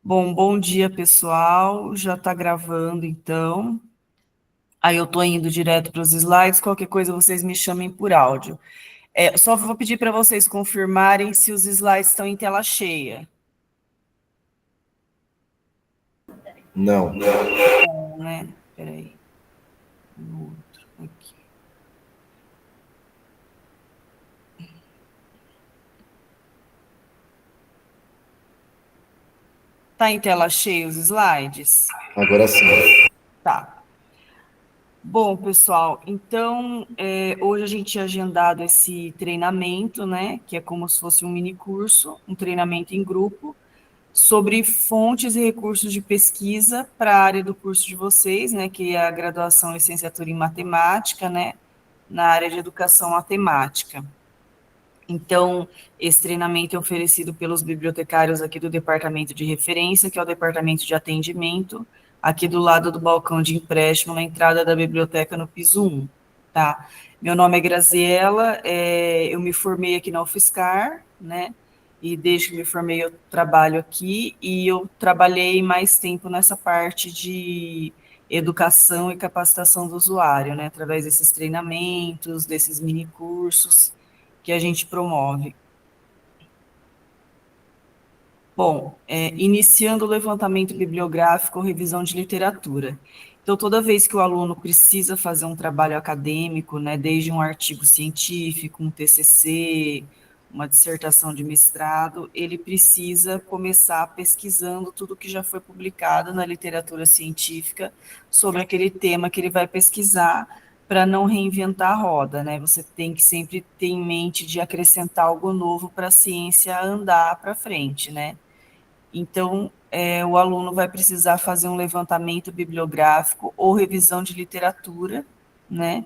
Bom dia, pessoal. Já está gravando, então. Aí eu estou indo direto para os slides. Qualquer coisa vocês me chamem por áudio. Só vou pedir para vocês confirmarem se os slides estão em tela cheia. Não. Não, né? Peraí. No outro aqui. Tá em tela cheia os slides? Agora sim. Tá. Bom, pessoal, então hoje a gente tinha agendado esse treinamento, né? Que é como se fosse um mini curso, um treinamento em grupo, sobre fontes e recursos de pesquisa para a área do curso de vocês, né, que é a graduação licenciatura em matemática, né, na área de educação matemática. Então, esse treinamento é oferecido pelos bibliotecários aqui do departamento de referência, que é o departamento de atendimento, aqui do lado do balcão de empréstimo, na entrada da biblioteca no piso 1, tá? Meu nome é Graziela, eu me formei aqui na UFSCar, né? E desde que me formei eu trabalho aqui e eu trabalhei mais tempo nessa parte de educação e capacitação do usuário, né? Através desses treinamentos, desses mini cursos que a gente promove. Bom, iniciando o levantamento bibliográfico ou revisão de literatura. Então, toda vez que o aluno precisa fazer um trabalho acadêmico, né, desde um artigo científico, um TCC, uma dissertação de mestrado, ele precisa começar pesquisando tudo que já foi publicado na literatura científica sobre aquele tema que ele vai pesquisar, para não reinventar a roda, né? Você tem que sempre ter em mente de acrescentar algo novo para a ciência andar para frente, né? Então, o aluno vai precisar fazer um levantamento bibliográfico ou revisão de literatura, né,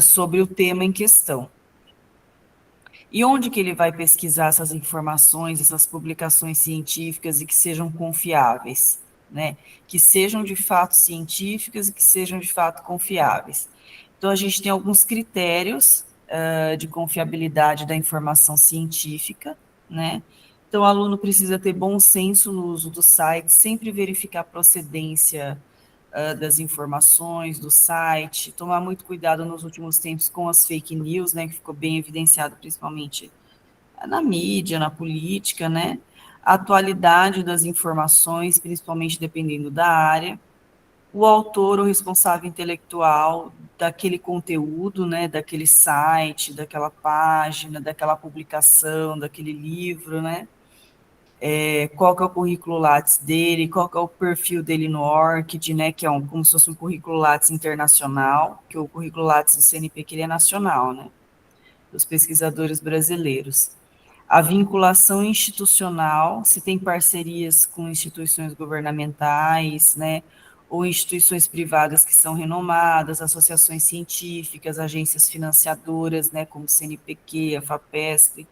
sobre o tema em questão. E onde que ele vai pesquisar essas informações, essas publicações científicas e que sejam confiáveis, né? Que sejam de fato científicas e que sejam de fato confiáveis. Então, a gente tem alguns critérios de confiabilidade da informação científica, né? Então, o aluno precisa ter bom senso no uso do site, sempre verificar a procedência das informações do site, tomar muito cuidado nos últimos tempos com as fake news, né, que ficou bem evidenciado principalmente na mídia, na política, né, a atualidade das informações, principalmente dependendo da área, o autor ou responsável intelectual daquele conteúdo, né, daquele site, daquela página, daquela publicação, daquele livro, né, qual que é o currículo Lattes dele, qual que é o perfil dele no ORCID, né, que é como se fosse um currículo Lattes internacional, que o currículo Lattes do CNP que ele é nacional, né, dos pesquisadores brasileiros. A vinculação institucional, se tem parcerias com instituições governamentais, né, ou instituições privadas que são renomadas, associações científicas, agências financiadoras, né, como o CNPq, a FAPESP,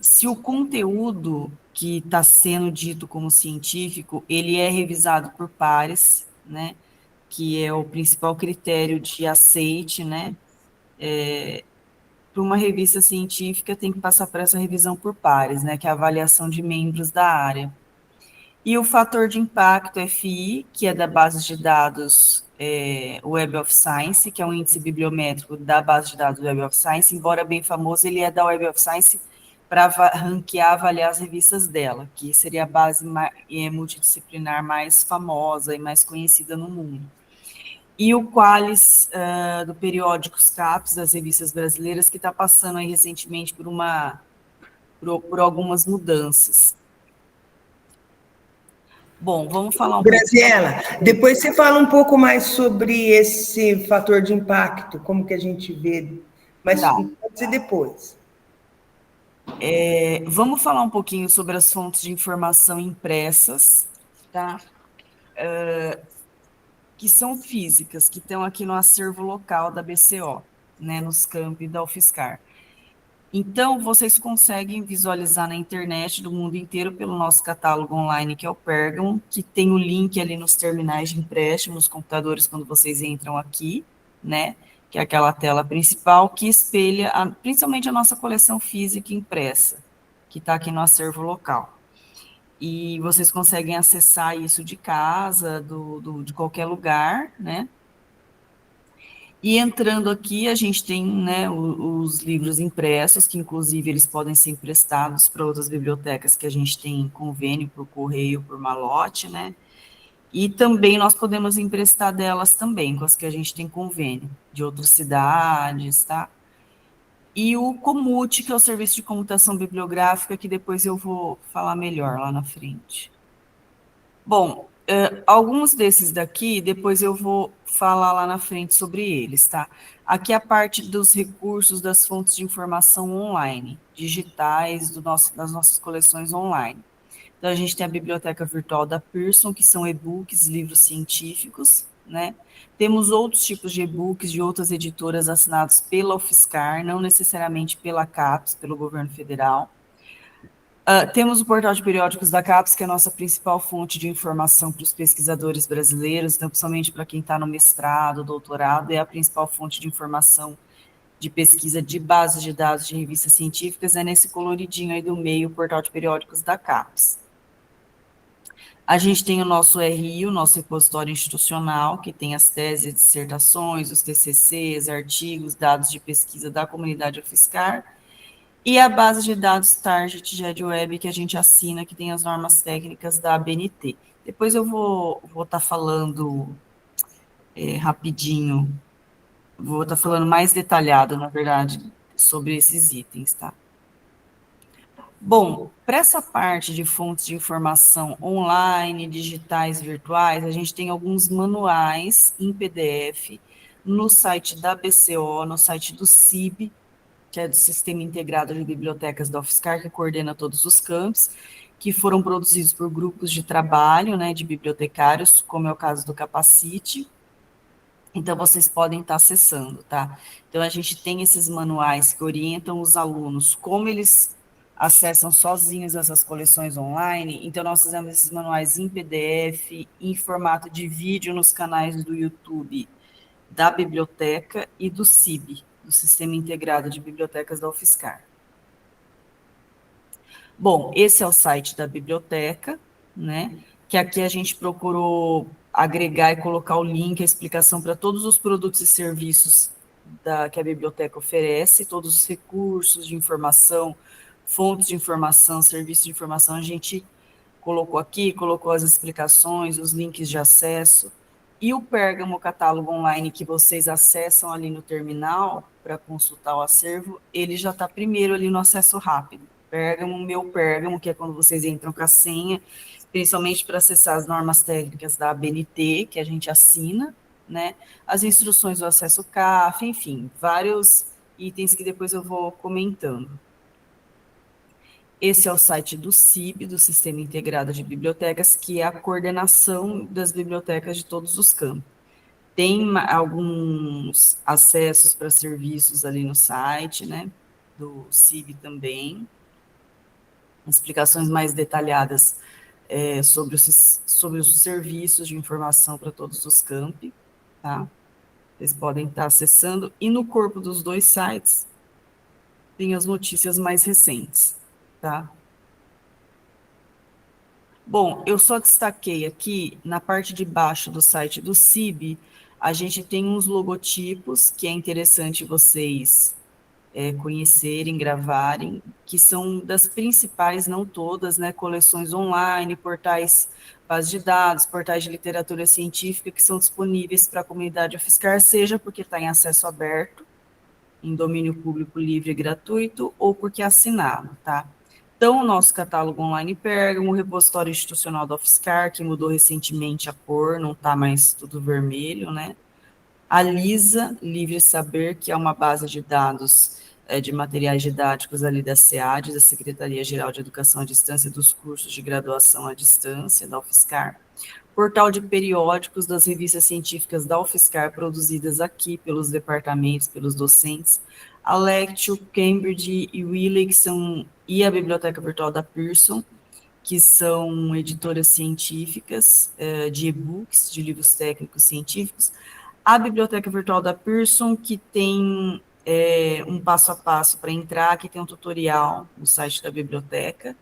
se o conteúdo que está sendo dito como científico, ele é revisado por pares, né, que é o principal critério de aceite, né, para uma revista científica tem que passar por essa revisão por pares, né, que é a avaliação de membros da área. E o fator de impacto FI, que é da base de dados Web of Science, que é um índice bibliométrico da base de dados Web of Science, embora bem famoso, ele é da Web of Science para ranquear, avaliar as revistas dela, que seria a base multidisciplinar mais famosa e mais conhecida no mundo. E o Qualis do periódicos CAPES, das revistas brasileiras, que está passando aí recentemente por algumas mudanças. Bom, vamos falar um pouco. Graziela, depois você fala um pouco mais sobre esse fator de impacto, como que a gente vê, mas Tá. pode ser depois. Vamos falar um pouquinho sobre as fontes de informação impressas, tá? Que são físicas, que estão aqui no acervo local da BCO, né, nos campi da UFSCar. Então, vocês conseguem visualizar na internet do mundo inteiro pelo nosso catálogo online, que é o Pergamon, que tem o link ali nos terminais de empréstimo, nos computadores, quando vocês entram aqui, né? Que é aquela tela principal que espelha principalmente a nossa coleção física impressa, que está aqui no acervo local. e vocês conseguem acessar isso de casa, de qualquer lugar, né? E entrando aqui, a gente tem, né, os livros impressos, que inclusive eles podem ser emprestados para outras bibliotecas que a gente tem convênio por correio, por malote, né? E também nós podemos emprestar delas também, com as que a gente tem convênio, de outras cidades, tá? E o Comute, que é o Serviço de Comutação Bibliográfica, que depois eu vou falar melhor lá na frente. Bom, alguns desses daqui, depois eu vou falar lá na frente sobre eles, tá? Aqui é a parte dos recursos das fontes de informação online, digitais, das nossas coleções online. Então, a gente tem a biblioteca virtual da Pearson, que são e-books, livros científicos, né? Temos outros tipos de e-books de outras editoras assinados pela UFSCar, não necessariamente pela CAPES, pelo governo federal. Temos o portal de periódicos da CAPES, que é a nossa principal fonte de informação para os pesquisadores brasileiros, então, principalmente para quem está no mestrado, doutorado, é a principal fonte de informação de pesquisa de bases de dados de revistas científicas, é nesse coloridinho aí do meio, o portal de periódicos da CAPES. A gente tem o nosso RI, o nosso repositório institucional, que tem as teses, dissertações, os TCCs, artigos, dados de pesquisa da comunidade UFSCar, e a base de dados Target GEDWeb, que a gente assina, que tem as normas técnicas da ABNT. Depois eu vou estar falando rapidinho, vou estar falando mais detalhado, na verdade, sobre esses itens, tá? Bom, para essa parte de fontes de informação online, digitais, virtuais, a gente tem alguns manuais em PDF no site da BCO, no site do CIB, que é do Sistema Integrado de Bibliotecas da UFSCar, que coordena todos os campos, que foram produzidos por grupos de trabalho, né, de bibliotecários, como é o caso do Capacite. Então, vocês podem estar acessando, tá? Então, a gente tem esses manuais que orientam os alunos como eles acessam sozinhos essas coleções online. Então, nós fizemos esses manuais em PDF, em formato de vídeo nos canais do YouTube da biblioteca e do CIB, do Sistema Integrado de Bibliotecas da UFSCar. Bom, esse é o site da biblioteca, né? Que aqui a gente procurou agregar e colocar o link, a explicação para todos os produtos e serviços que a biblioteca oferece, todos os recursos de informação, fontes de informação, serviços de informação, a gente colocou aqui, colocou as explicações, os links de acesso, e o Pérgamo catálogo online que vocês acessam ali no terminal para consultar o acervo, ele já está primeiro ali no acesso rápido. Pérgamo, meu Pérgamo, que é quando vocês entram com a senha, principalmente para acessar as normas técnicas da ABNT, que a gente assina, né? As instruções do acesso CAF, enfim, vários itens que depois eu vou comentando. Esse é o site do CIB, do Sistema Integrado de Bibliotecas, que é a coordenação das bibliotecas de todos os campos. Tem alguns acessos para serviços ali no site, né, do CIB também, explicações mais detalhadas sobre os serviços de informação para todos os campi, tá? Vocês podem estar acessando, e no corpo dos dois sites tem as notícias mais recentes, tá? Bom, eu só destaquei aqui, na parte de baixo do site do CIB, a gente tem uns logotipos que é interessante vocês conhecerem, gravarem, que são das principais, não todas, né, coleções online, portais, bases de dados, portais de literatura científica que são disponíveis para a comunidade UFSCar, seja porque está em acesso aberto, em domínio público livre e gratuito, ou porque é assinado, tá? Então, o nosso catálogo online Pérgamo, o repositório institucional da UFSCar, que mudou recentemente a cor, não está mais tudo vermelho, né? A LISA, Livre Saber, que é uma base de dados de materiais didáticos ali da SEAD, da Secretaria-Geral de Educação à Distância, dos cursos de graduação à distância, da UFSCar. Portal de periódicos das revistas científicas da UFSCar, produzidas aqui pelos departamentos, pelos docentes. A Lectio, Cambridge e Wiley, e a Biblioteca Virtual da Pearson, que são editoras científicas de e-books, de livros técnicos científicos. A Biblioteca Virtual da Pearson, que tem um passo a passo para entrar, que tem um tutorial no site da biblioteca,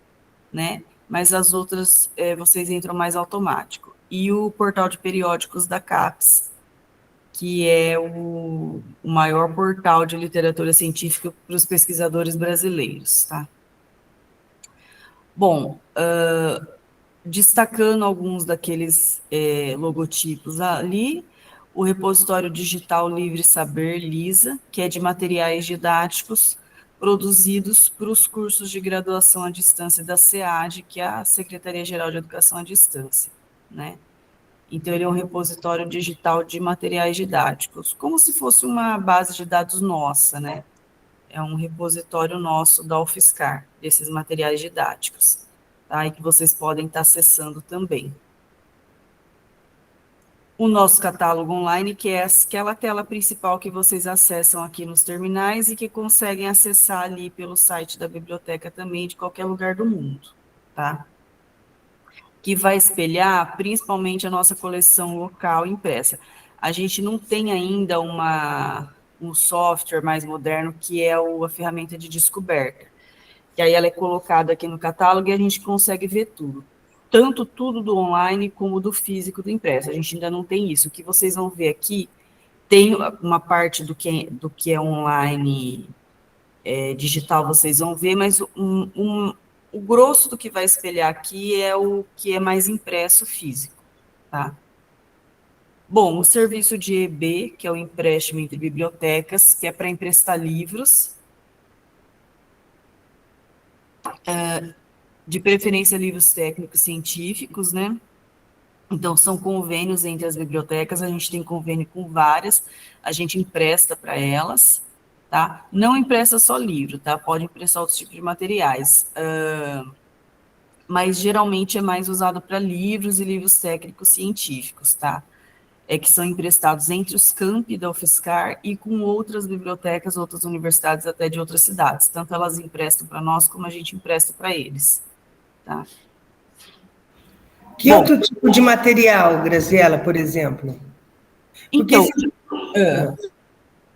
né? mas as outras vocês entram mais automático. E o portal de periódicos da CAPES, que é o maior portal de literatura científica para os pesquisadores brasileiros, tá? Bom, destacando alguns daqueles logotipos ali, o repositório digital Livre Saber, LISA, que é de materiais didáticos produzidos para os cursos de graduação à distância da SEAD, que é a Secretaria-Geral de Educação à Distância, né? Então, ele é um repositório digital de materiais didáticos, como se fosse uma base de dados nossa, né? É um repositório nosso da UFSCar, desses materiais didáticos, tá? E que vocês podem estar acessando também. O nosso catálogo online, que é aquela tela principal que vocês acessam aqui nos terminais e que conseguem acessar ali pelo site da biblioteca também, de qualquer lugar do mundo, tá? Que vai espelhar principalmente a nossa coleção local impressa. A gente não tem ainda um software mais moderno que é a ferramenta de descoberta, que aí ela é colocada aqui no catálogo e a gente consegue ver tudo. Tanto tudo do online como do físico do impresso. A gente ainda não tem isso. O que vocês vão ver aqui tem uma parte do que é online digital, vocês vão ver, mas o grosso do que vai espelhar aqui é o que é mais impresso físico, tá? Bom, o serviço de EB, que é o empréstimo entre bibliotecas, que é para emprestar livros, de preferência livros técnicos científicos, né? Então, são convênios entre as bibliotecas, a gente tem convênio com várias, a gente empresta para elas, tá? Não empresta só livro, tá? Pode emprestar outros tipos de materiais, mas geralmente é mais usado para livros e livros técnicos científicos, tá? É que são emprestados entre os campi da UFSCar e com outras bibliotecas, outras universidades, até de outras cidades. Tanto elas emprestam para nós, como a gente empresta para eles, tá? Que outro tipo de material, Graziela, por exemplo? Então,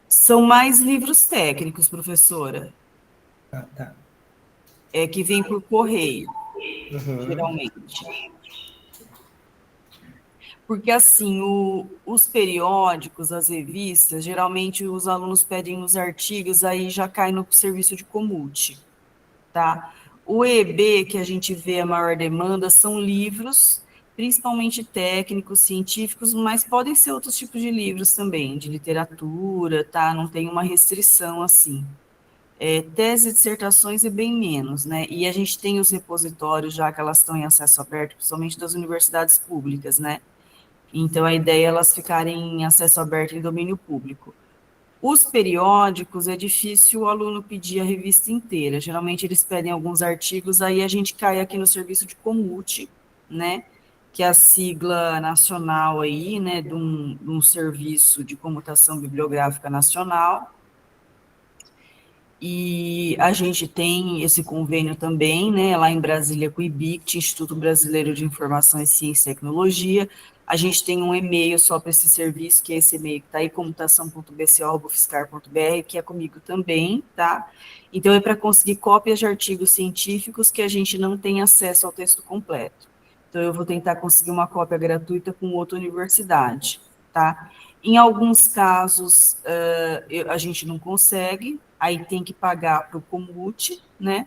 são mais livros técnicos, professora. Tá. Que vem por correio, geralmente. Porque, assim, os periódicos, as revistas, geralmente os alunos pedem os artigos, aí já cai no serviço de comute, tá? O EB, que a gente vê a maior demanda, são livros, principalmente técnicos, científicos, mas podem ser outros tipos de livros também, de literatura, tá? Não tem uma restrição, assim. Tese e dissertações é bem menos, né? E a gente tem os repositórios, já que elas estão em acesso aberto, principalmente das universidades públicas, né? Então, a ideia é elas ficarem em acesso aberto em domínio público. Os periódicos, é difícil o aluno pedir a revista inteira. Geralmente, eles pedem alguns artigos, aí a gente cai aqui no serviço de comute, né? Que é a sigla nacional aí, né? De um serviço de comutação bibliográfica nacional. E a gente tem esse convênio também, né, lá em Brasília com o IBICT, Instituto Brasileiro de Informação em Ciência e Tecnologia. A gente tem um e-mail só para esse serviço, que é esse e-mail que está aí, comutação.bco.fiscar.br, que é comigo também, tá? Então, é para conseguir cópias de artigos científicos que a gente não tem acesso ao texto completo. Então, eu vou tentar conseguir uma cópia gratuita com outra universidade, tá? Em alguns casos, a gente não consegue, aí tem que pagar para o Comute, né?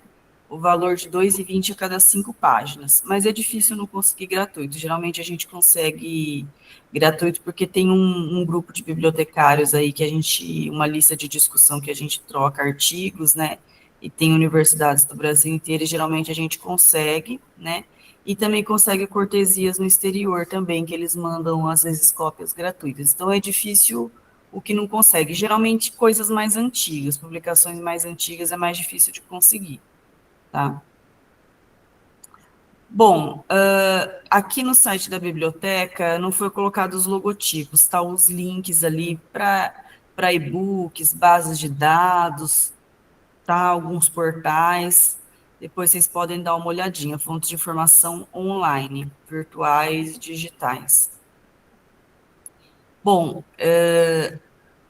O valor de R$ 2,20 a cada 5 páginas. Mas é difícil não conseguir gratuito. Geralmente a gente consegue gratuito porque tem um grupo de bibliotecários aí que uma lista de discussão que a gente troca artigos, né? E tem universidades do Brasil inteiro e geralmente a gente consegue, né? E também consegue cortesias no exterior também, que eles mandam, às vezes, cópias gratuitas. Então, é difícil o que não consegue. Geralmente, coisas mais antigas, publicações mais antigas é mais difícil de conseguir, tá? Bom, aqui no site da biblioteca não foi colocado os logotipos, tá? Os links ali para e-books, bases de dados, tá? Alguns portais. Depois vocês podem dar uma olhadinha, fontes de informação online, virtuais e digitais. Bom,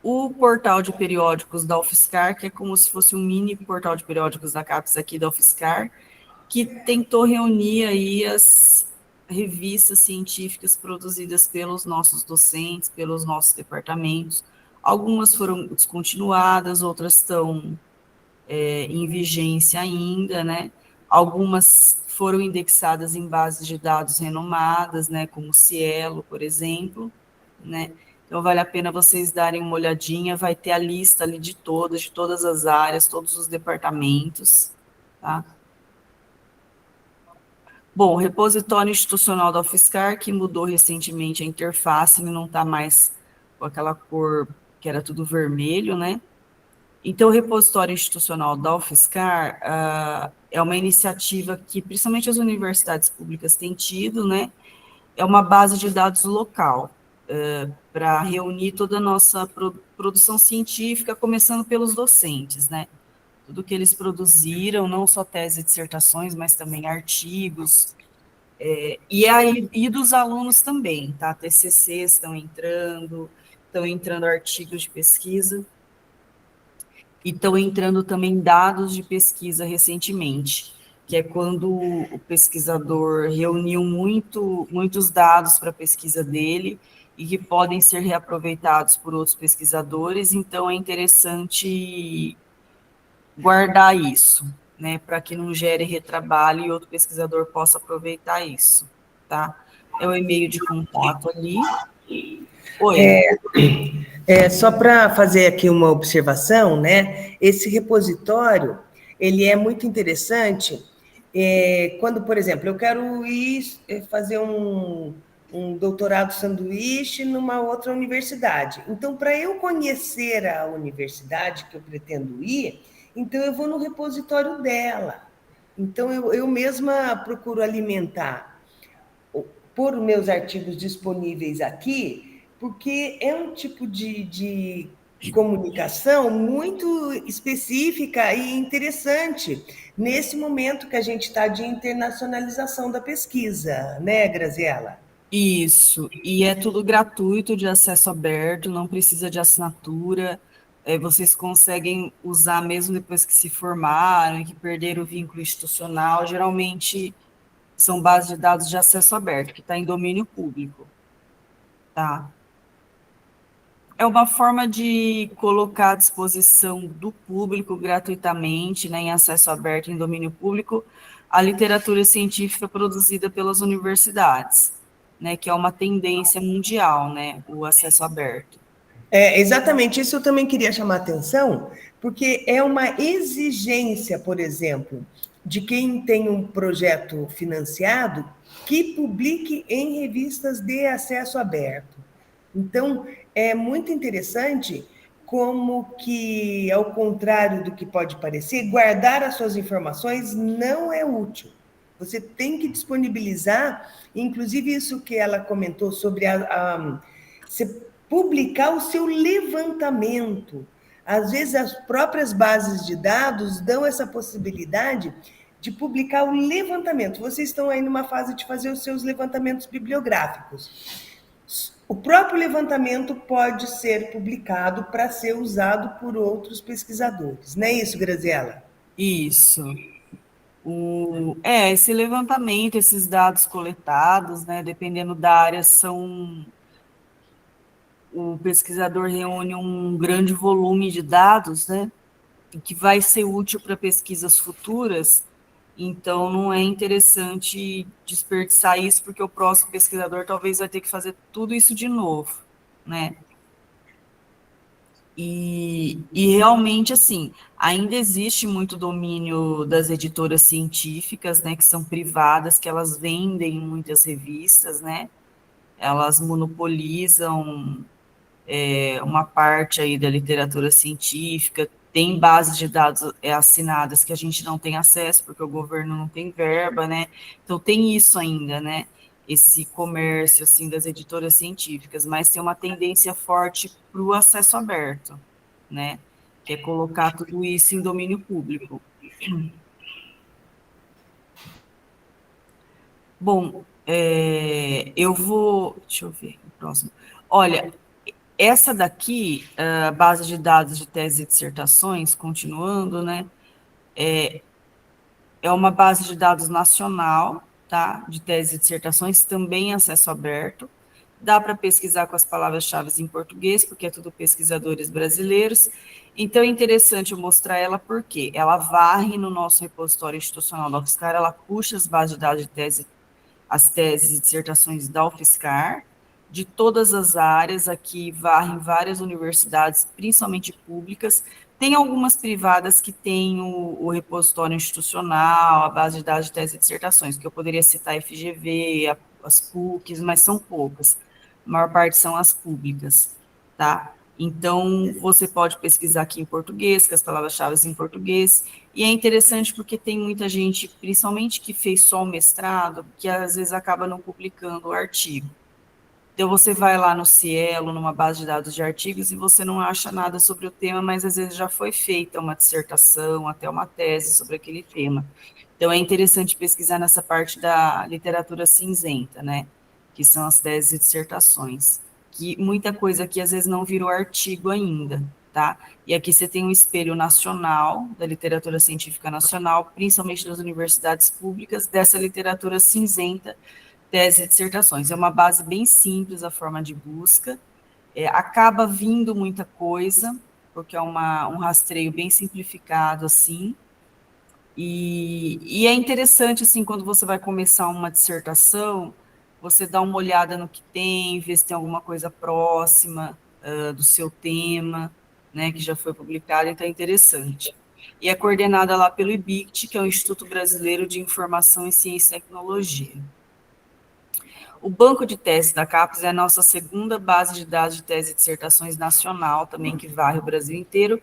o portal de periódicos da UFSCar, que é como se fosse um mini portal de periódicos da CAPES aqui da UFSCar, que tentou reunir aí as revistas científicas produzidas pelos nossos docentes, pelos nossos departamentos. Algumas foram descontinuadas, outras estão em vigência ainda, né? Algumas foram indexadas em bases de dados renomadas, né, como o Cielo, por exemplo, né? Então, vale a pena vocês darem uma olhadinha, vai ter a lista ali de todas as áreas, todos os departamentos, tá? Bom, o repositório institucional da UFSCar, que mudou recentemente a interface, ele não está mais com aquela cor que era tudo vermelho, né? Então, o repositório institucional da UFSCar é uma iniciativa que, principalmente as universidades públicas têm tido, né? É uma base de dados local, para reunir toda a nossa produção científica, começando pelos docentes, né? Tudo que eles produziram, não só tese e dissertações, mas também artigos, e dos alunos também, tá? TCCs estão entrando artigos de pesquisa, e estão entrando também dados de pesquisa recentemente, que é quando o pesquisador reuniu muitos dados para a pesquisa dele e que podem ser reaproveitados por outros pesquisadores, então é interessante guardar isso, né, para que não gere retrabalho e outro pesquisador possa aproveitar isso, tá? É o e-mail de contato ali. Oi. Só para fazer aqui uma observação, né? Esse repositório, ele é muito interessante quando, por exemplo, eu quero ir fazer um doutorado sanduíche numa outra universidade. Então, para eu conhecer a universidade que eu pretendo ir, então eu vou no repositório dela. Então, eu mesma procuro alimentar por meus artigos disponíveis aqui, porque é um tipo de comunicação muito específica e interessante nesse momento que a gente está de internacionalização da pesquisa, né, Graziela? Isso, e é tudo gratuito, de acesso aberto, não precisa de assinatura, vocês conseguem usar mesmo depois que se formaram e que perderam o vínculo institucional, geralmente são bases de dados de acesso aberto, que está em domínio público, tá? É uma forma de colocar à disposição do público gratuitamente, né, em acesso aberto, em domínio público, a literatura científica produzida pelas universidades, né, que é uma tendência mundial, né, o acesso aberto. Exatamente, isso eu também queria chamar a atenção, porque é uma exigência, por exemplo, de quem tem um projeto financiado que publique em revistas de acesso aberto. Então, é muito interessante como que, ao contrário do que pode parecer, guardar as suas informações não é útil. Você tem que disponibilizar, inclusive isso que ela comentou sobre você publicar o seu levantamento. Às vezes, as próprias bases de dados dão essa possibilidade de publicar o levantamento. Vocês estão aí numa fase de fazer os seus levantamentos bibliográficos. O próprio levantamento pode ser publicado para ser usado por outros pesquisadores. Não é isso, Graziela? Isso. Esse levantamento, esses dados coletados, né, dependendo da área, o pesquisador reúne um grande volume de dados, né, que vai ser útil para pesquisas futuras, então não é interessante desperdiçar isso, porque o próximo pesquisador talvez vai ter que fazer tudo isso de novo, né? E realmente, assim, ainda existe muito domínio das editoras científicas, né, que são privadas, que elas vendem muitas revistas, né? Elas monopolizam uma parte aí da literatura científica, tem bases de dados assinadas que a gente não tem acesso, porque o governo não tem verba, né? Então tem isso ainda, né? Esse comércio, assim, das editoras científicas, mas tem uma tendência forte para o acesso aberto, né? Que é colocar tudo isso em domínio público. Bom, eu vou... Deixa eu ver o próximo. Olha, essa daqui, a base de dados de tese e dissertações, continuando, né, é é uma base de dados nacional, tá? De teses e dissertações, também acesso aberto. Dá para pesquisar com as palavras-chave em português, porque é tudo pesquisadores brasileiros. Então, é interessante eu mostrar ela porque ela varre no nosso repositório institucional da UFSCar, ela puxa as bases de dados de tese, as teses e dissertações da UFSCar, de todas as áreas, aqui varrem várias universidades, principalmente públicas. Tem algumas privadas que têm o repositório institucional, a base de dados de tese e dissertações, que eu poderia citar a FGV, as PUCs, mas são poucas. A maior parte são as públicas, tá? Então, você pode pesquisar aqui em português, com as palavras-chave em português, e é interessante porque tem muita gente, principalmente que fez só o mestrado, que às vezes acaba não publicando o artigo. Então, você vai lá no Cielo, numa base de dados de artigos, e você não acha nada sobre o tema, mas às vezes já foi feita uma dissertação, até uma tese sobre aquele tema. Então, é interessante pesquisar nessa parte da literatura cinzenta, né? Que são as teses e dissertações. Que muita coisa aqui, às vezes, não virou artigo ainda, tá? E aqui você tem um espelho nacional, da literatura científica nacional, principalmente das universidades públicas, dessa literatura cinzenta, teses e dissertações. É uma base bem simples a forma de busca, acaba vindo muita coisa, porque é um rastreio bem simplificado, assim, e é interessante, assim, quando você vai começar uma dissertação, você dá uma olhada no que tem, ver se tem alguma coisa próxima do seu tema, né, que já foi publicado, então é interessante. E é coordenada lá pelo IBICT, que é o Instituto Brasileiro de Informação em Ciência e Tecnologia. O banco de teses da CAPES é a nossa segunda base de dados de tese e dissertações nacional, também que varre o Brasil inteiro,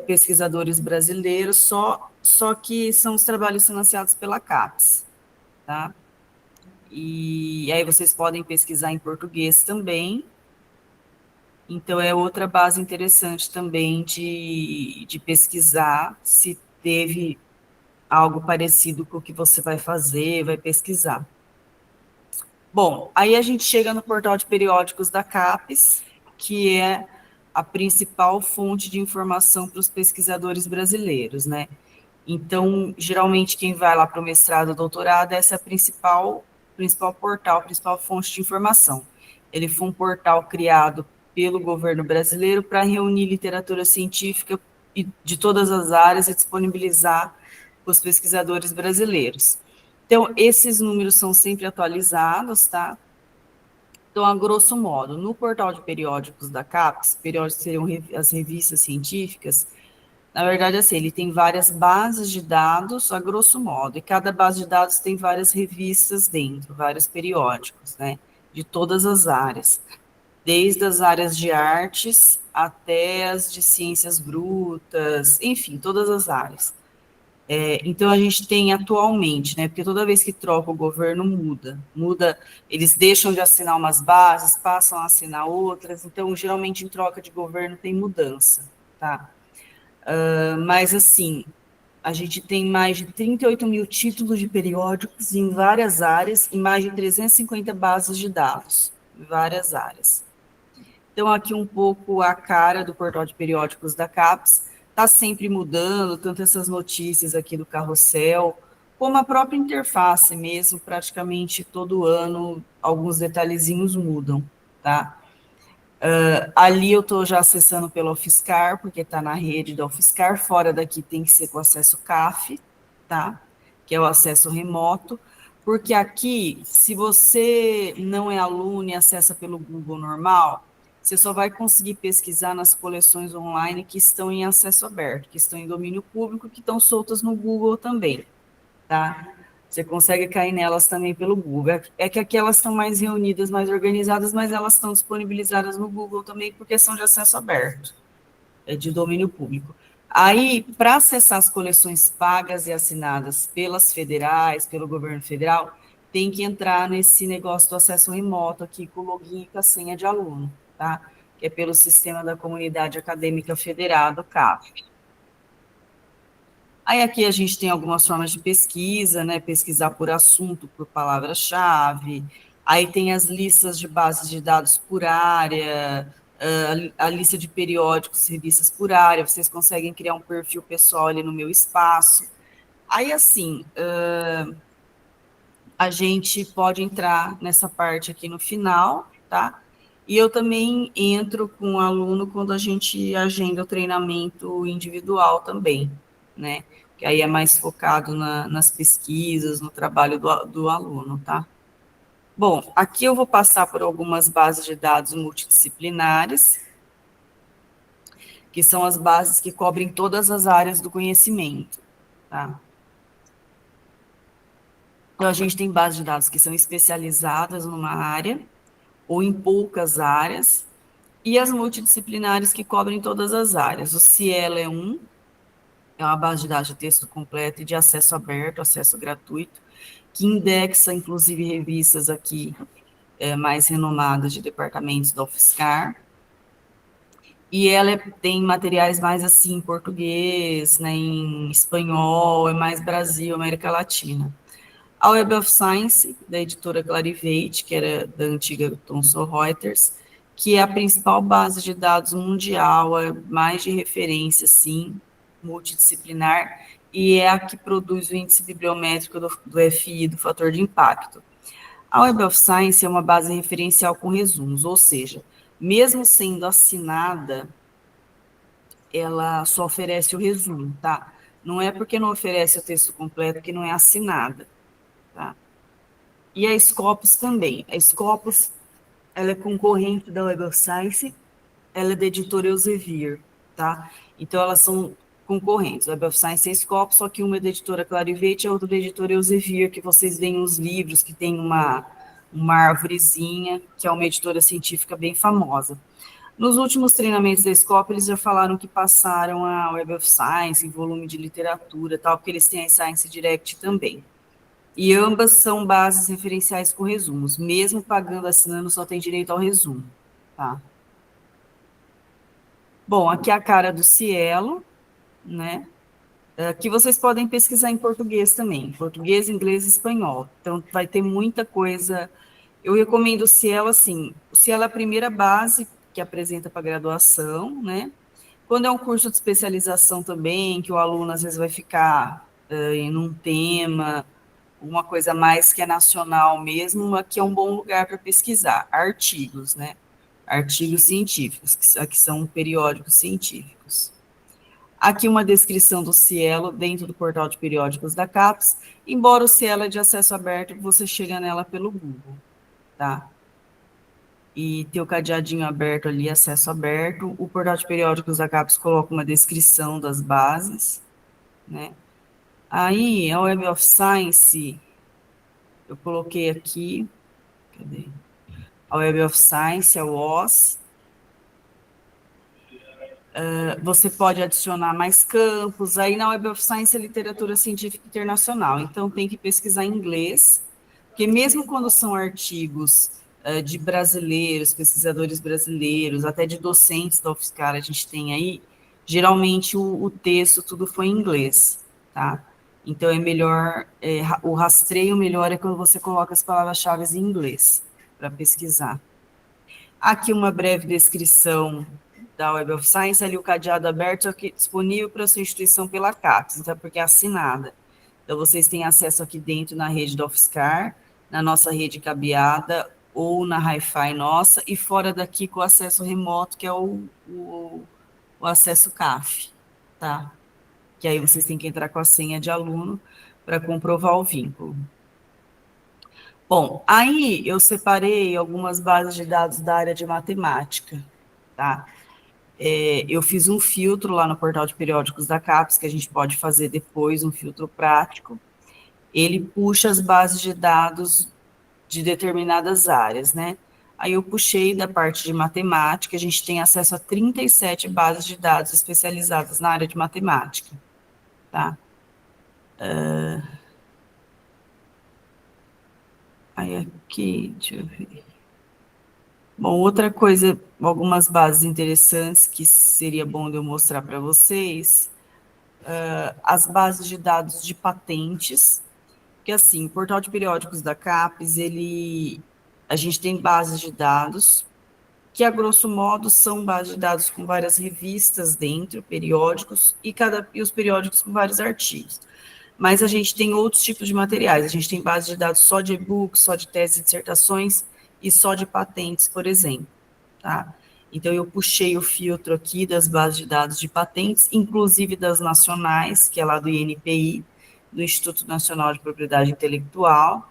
pesquisadores brasileiros, só que são os trabalhos financiados pela CAPES, tá? E aí vocês podem pesquisar em português também, então é outra base interessante também de pesquisar se teve algo parecido com o que você vai fazer, vai pesquisar. Bom, aí a gente chega no portal de periódicos da CAPES, que é a principal fonte de informação para os pesquisadores brasileiros, né? Então, geralmente, quem vai lá para o mestrado ou doutorado, essa é a principal portal, a principal fonte de informação. Ele foi um portal criado pelo governo brasileiro para reunir literatura científica de todas as áreas e disponibilizar para os pesquisadores brasileiros. Então, esses números são sempre atualizados, tá? Então, a grosso modo, no portal de periódicos da CAPES, periódicos seriam as revistas científicas, na verdade, assim, ele tem várias bases de dados, a grosso modo, e cada base de dados tem várias revistas dentro, vários periódicos, né? De todas as áreas, desde as áreas de artes até as de ciências brutas, enfim, todas as áreas. Então, a gente tem atualmente, né, porque toda vez que troca o governo muda, eles deixam de assinar umas bases, passam a assinar outras, então, geralmente, em troca de governo tem mudança, tá? Mas, assim, a gente tem mais de 38 mil títulos de periódicos em várias áreas e mais de 350 bases de dados, em várias áreas. Então, aqui um pouco a cara do portal de periódicos da CAPES, está sempre mudando, tanto essas notícias aqui do carrossel, como a própria interface mesmo, praticamente todo ano, alguns detalhezinhos mudam, tá? Ali eu estou já acessando pela UFSCar, porque está na rede da UFSCar, fora daqui tem que ser com acesso CAF, tá? Que é o acesso remoto, porque aqui, se você não é aluno e acessa pelo Google normal, você só vai conseguir pesquisar nas coleções online que estão em acesso aberto, que estão em domínio público, que estão soltas no Google também, tá? Você consegue cair nelas também pelo Google. É que aqui elas estão mais reunidas, mais organizadas, mas elas estão disponibilizadas no Google também, porque são de acesso aberto, de domínio público. Aí, para acessar as coleções pagas e assinadas pelas federais, pelo governo federal, tem que entrar nesse negócio do acesso remoto aqui, com o login e com a senha de aluno, tá? Que é pelo Sistema da Comunidade Acadêmica Federada, CAF. Aí aqui a gente tem algumas formas de pesquisa, né? Pesquisar por assunto, por palavra-chave. Aí tem as listas de bases de dados por área, a lista de periódicos, revistas por área. Vocês conseguem criar um perfil pessoal ali no Meu Espaço. Aí, assim, a gente pode entrar nessa parte aqui no final, tá? E eu também entro com o aluno quando a gente agenda o treinamento individual também, né? Que aí é mais focado nas pesquisas, no trabalho do aluno, tá? Bom, aqui eu vou passar por algumas bases de dados multidisciplinares, que são as bases que cobrem todas as áreas do conhecimento, tá? Então, a gente tem bases de dados que são especializadas numa área, ou em poucas áreas, e as multidisciplinares que cobrem todas as áreas. O Cielo é uma base de dados de texto completo e de acesso aberto, acesso gratuito, que indexa, inclusive, revistas aqui mais renomadas de departamentos da UFSCar, e ela tem materiais mais assim, em português, né, em espanhol, é mais Brasil, América Latina. A Web of Science, da editora Clarivate, que era da antiga Thomson Reuters, que é a principal base de dados mundial, é mais de referência, sim, multidisciplinar, e é a que produz o índice bibliométrico do FI, do fator de impacto. A Web of Science é uma base referencial com resumos, ou seja, mesmo sendo assinada, ela só oferece o resumo, tá? Não é porque não oferece o texto completo que não é assinada, tá? E a Scopus também. A Scopus, ela é concorrente da Web of Science, ela é da editora Elsevier, tá? Então, elas são concorrentes. A Web of Science e a Scopus, só que uma é da editora Clarivate e a outra da editora Elsevier, que vocês veem os livros, que tem uma árvorezinha, que é uma editora científica bem famosa. Nos últimos treinamentos da Scopus, eles já falaram que passaram a Web of Science em volume de literatura, tal, porque eles têm a Science Direct também. E ambas são bases referenciais com resumos. Mesmo pagando, assinando, só tem direito ao resumo, tá? Bom, aqui é a cara do Cielo, né? Aqui vocês podem pesquisar em português também. Português, inglês e espanhol. Então, vai ter muita coisa. Eu recomendo o Cielo, assim, o Cielo é a primeira base que apresenta para graduação, né? Quando é um curso de especialização também, que o aluno às vezes vai ficar em um tema, uma coisa mais que é nacional mesmo, aqui é um bom lugar para pesquisar. Artigos, né? Artigos científicos, que são periódicos científicos. Aqui uma descrição do Cielo dentro do portal de periódicos da CAPES, embora o Cielo é de acesso aberto, você chega nela pelo Google, tá? E tem o cadeadinho aberto ali, acesso aberto. O portal de periódicos da CAPES coloca uma descrição das bases, né? Aí, a Web of Science, eu coloquei aqui, cadê? A Web of Science, a WOS. Você pode adicionar mais campos. Aí, na Web of Science, é literatura científica internacional. Então, tem que pesquisar em inglês, porque mesmo quando são artigos de brasileiros, pesquisadores brasileiros, até de docentes da UFSCar, a gente tem aí, geralmente o texto tudo foi em inglês, tá? Então é melhor, o rastreio melhor é quando você coloca as palavras-chave em inglês para pesquisar. Aqui uma breve descrição da Web of Science, ali o cadeado aberto aqui, disponível para sua instituição pela CAPES, então porque é assinada. Então vocês têm acesso aqui dentro na rede da UFSCar, na nossa rede cabeada ou na Hi-Fi nossa, e fora daqui com acesso remoto, que é o acesso CAF, tá? Que aí vocês têm que entrar com a senha de aluno para comprovar o vínculo. Bom, aí eu separei algumas bases de dados da área de matemática, tá? Eu fiz um filtro lá no portal de periódicos da CAPES, que a gente pode fazer depois, um filtro prático. Ele puxa as bases de dados de determinadas áreas, né? Aí eu puxei da parte de matemática, a gente tem acesso a 37 bases de dados especializadas na área de matemática, tá? Aí aqui, deixa eu ver. Bom, outra coisa, algumas bases interessantes que seria bom de eu mostrar para vocês, as bases de dados de patentes, que assim, o portal de periódicos da CAPES, a gente tem bases de dados, que a grosso modo são bases de dados com várias revistas dentro, periódicos, e os periódicos com vários artigos. mas a gente tem outros tipos de materiais. A gente tem base de dados só de e-books, só de teses e dissertações e só de patentes, por exemplo, tá? Então, eu puxei o filtro aqui das bases de dados de patentes, inclusive das nacionais, que é lá do INPI, do Instituto Nacional de Propriedade Intelectual,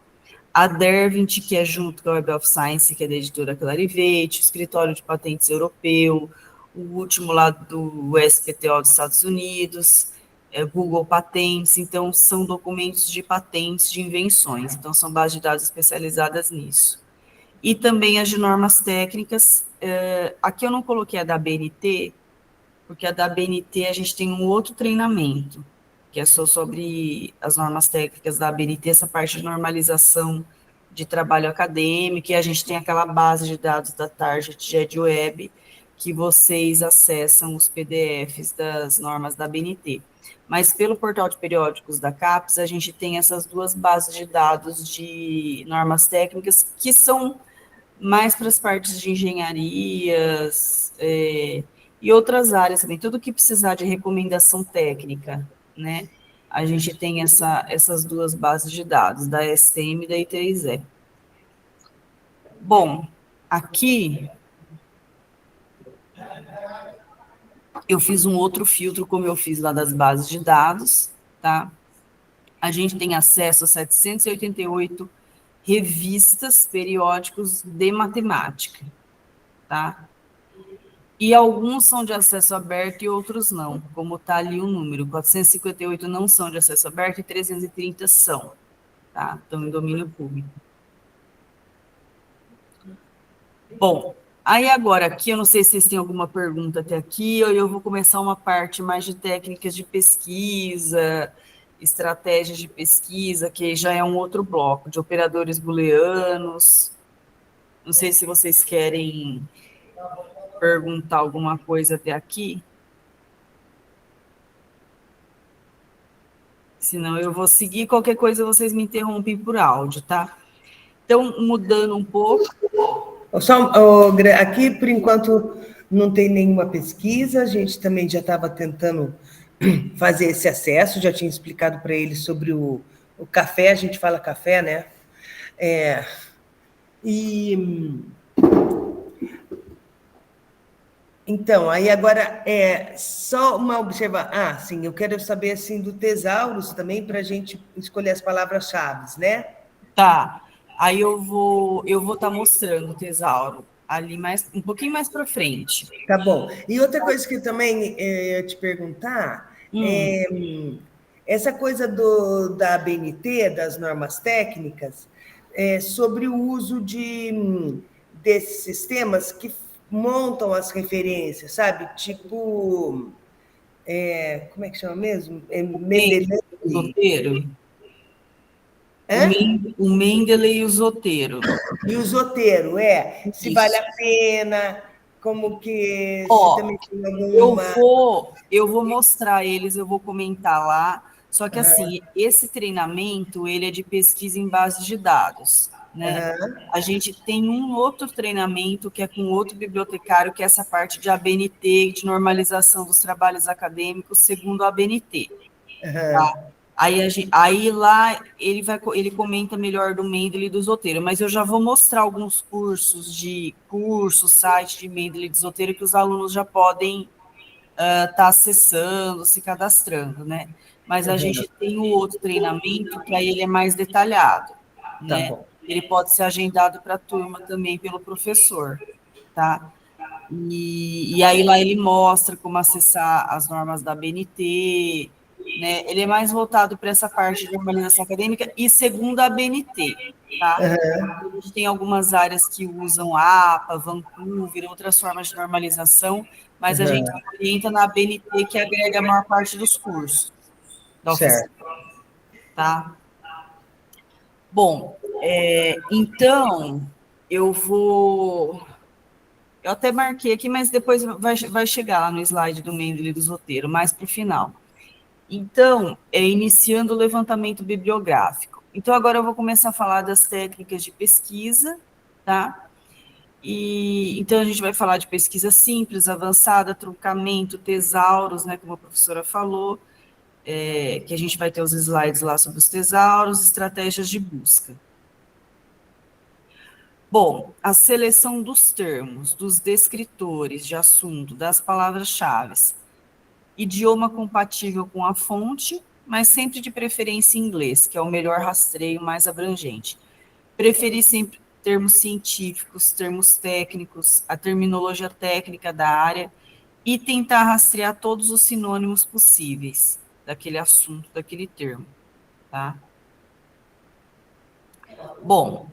a Derwent, que é junto com a Web of Science, que é da editora Clarivate, o Escritório de Patentes Europeu, o último lá do SPTO dos Estados Unidos, Google Patentes, então são documentos de patentes de invenções, então são bases de dados especializadas nisso. E também as de normas técnicas, aqui eu não coloquei a da BNT, porque a da BNT a gente tem um outro treinamento, que é só sobre as normas técnicas da BNT, essa parte de normalização de trabalho acadêmico, e a gente tem aquela base de dados da Target GEDWeb, que vocês acessam os PDFs das normas da BNT. Mas pelo portal de periódicos da CAPES, a gente tem essas duas bases de dados de normas técnicas, que são mais para as partes de engenharias, e outras áreas também, tudo que precisar de recomendação técnica, né? A gente tem essas duas bases de dados, da STM e da I3E. Bom, aqui eu fiz um outro filtro, como eu fiz lá das bases de dados, tá? A gente tem acesso a 788 revistas, periódicos de matemática, tá? E alguns são de acesso aberto e outros não, como está ali o número. 458 não são de acesso aberto e 330 são, tá? Estão em domínio público. Bom, aí agora aqui, eu não sei se vocês têm alguma pergunta até aqui, ou eu vou começar uma parte mais de técnicas de pesquisa, estratégias de pesquisa, que já é um outro bloco, de operadores booleanos. Não sei se vocês querem perguntar alguma coisa até aqui. Senão eu vou seguir, qualquer coisa vocês me interrompem por áudio, tá? Então, mudando um pouco. Aqui, por enquanto, não tem nenhuma pesquisa, a gente também já estava tentando fazer esse acesso, já tinha explicado para eles sobre o café, a gente fala café, né? Então, aí agora só uma observação. Ah, sim, eu quero saber assim do Tesauros também para a gente escolher as palavras-chave, né? Tá. Aí eu vou estar mostrando o tesauro ali um pouquinho mais para frente. Tá bom. E outra coisa que eu também ia te perguntar essa coisa da ABNT, das normas técnicas, sobre o uso desses sistemas que montam as referências, sabe? Tipo, como é que chama mesmo? Mendeley. O Mendeley e o Zotero. E o Zotero, se isso. Vale a pena, como que... Ó, se também tem alguma... eu vou mostrar eles, eu vou comentar lá, só que assim, esse treinamento, ele é de pesquisa em base de dados, né? A gente tem um outro treinamento que é com outro bibliotecário, que é essa parte de ABNT e de normalização dos trabalhos acadêmicos segundo a ABNT. Tá? Aí lá ele comenta melhor do Mendeley e do Zotero, mas eu já vou mostrar alguns site de Mendeley e do Zotero que os alunos já podem estar acessando, se cadastrando, né? Mas a gente tem o outro treinamento que aí ele é mais detalhado, né? Tá bom. Ele pode ser agendado para a turma também pelo professor, tá? E aí lá ele mostra como acessar as normas da BNT, né? Ele é mais voltado para essa parte de normalização acadêmica e segundo a BNT, tá? A gente tem algumas áreas que usam APA, Vancouver, outras formas de normalização, mas a gente orienta na BNT, que agrega a maior parte dos cursos da oficina, tá? Bom, então, eu até marquei aqui, mas depois vai chegar lá no slide do Mendeley e do Zotero, mais para o final. Então, iniciando o levantamento bibliográfico. Então, agora eu vou começar a falar das técnicas de pesquisa, tá? Então, a gente vai falar de pesquisa simples, avançada, truncamento, tesauros, né, como a professora falou, que a gente vai ter os slides lá sobre os tesauros, estratégias de busca. Bom, a seleção dos termos, dos descritores de assunto, das palavras-chave, idioma compatível com a fonte, mas sempre de preferência em inglês, que é o melhor rastreio mais abrangente. Preferir sempre termos científicos, termos técnicos, a terminologia técnica da área e tentar rastrear todos os sinônimos possíveis daquele assunto, daquele termo, tá? Bom,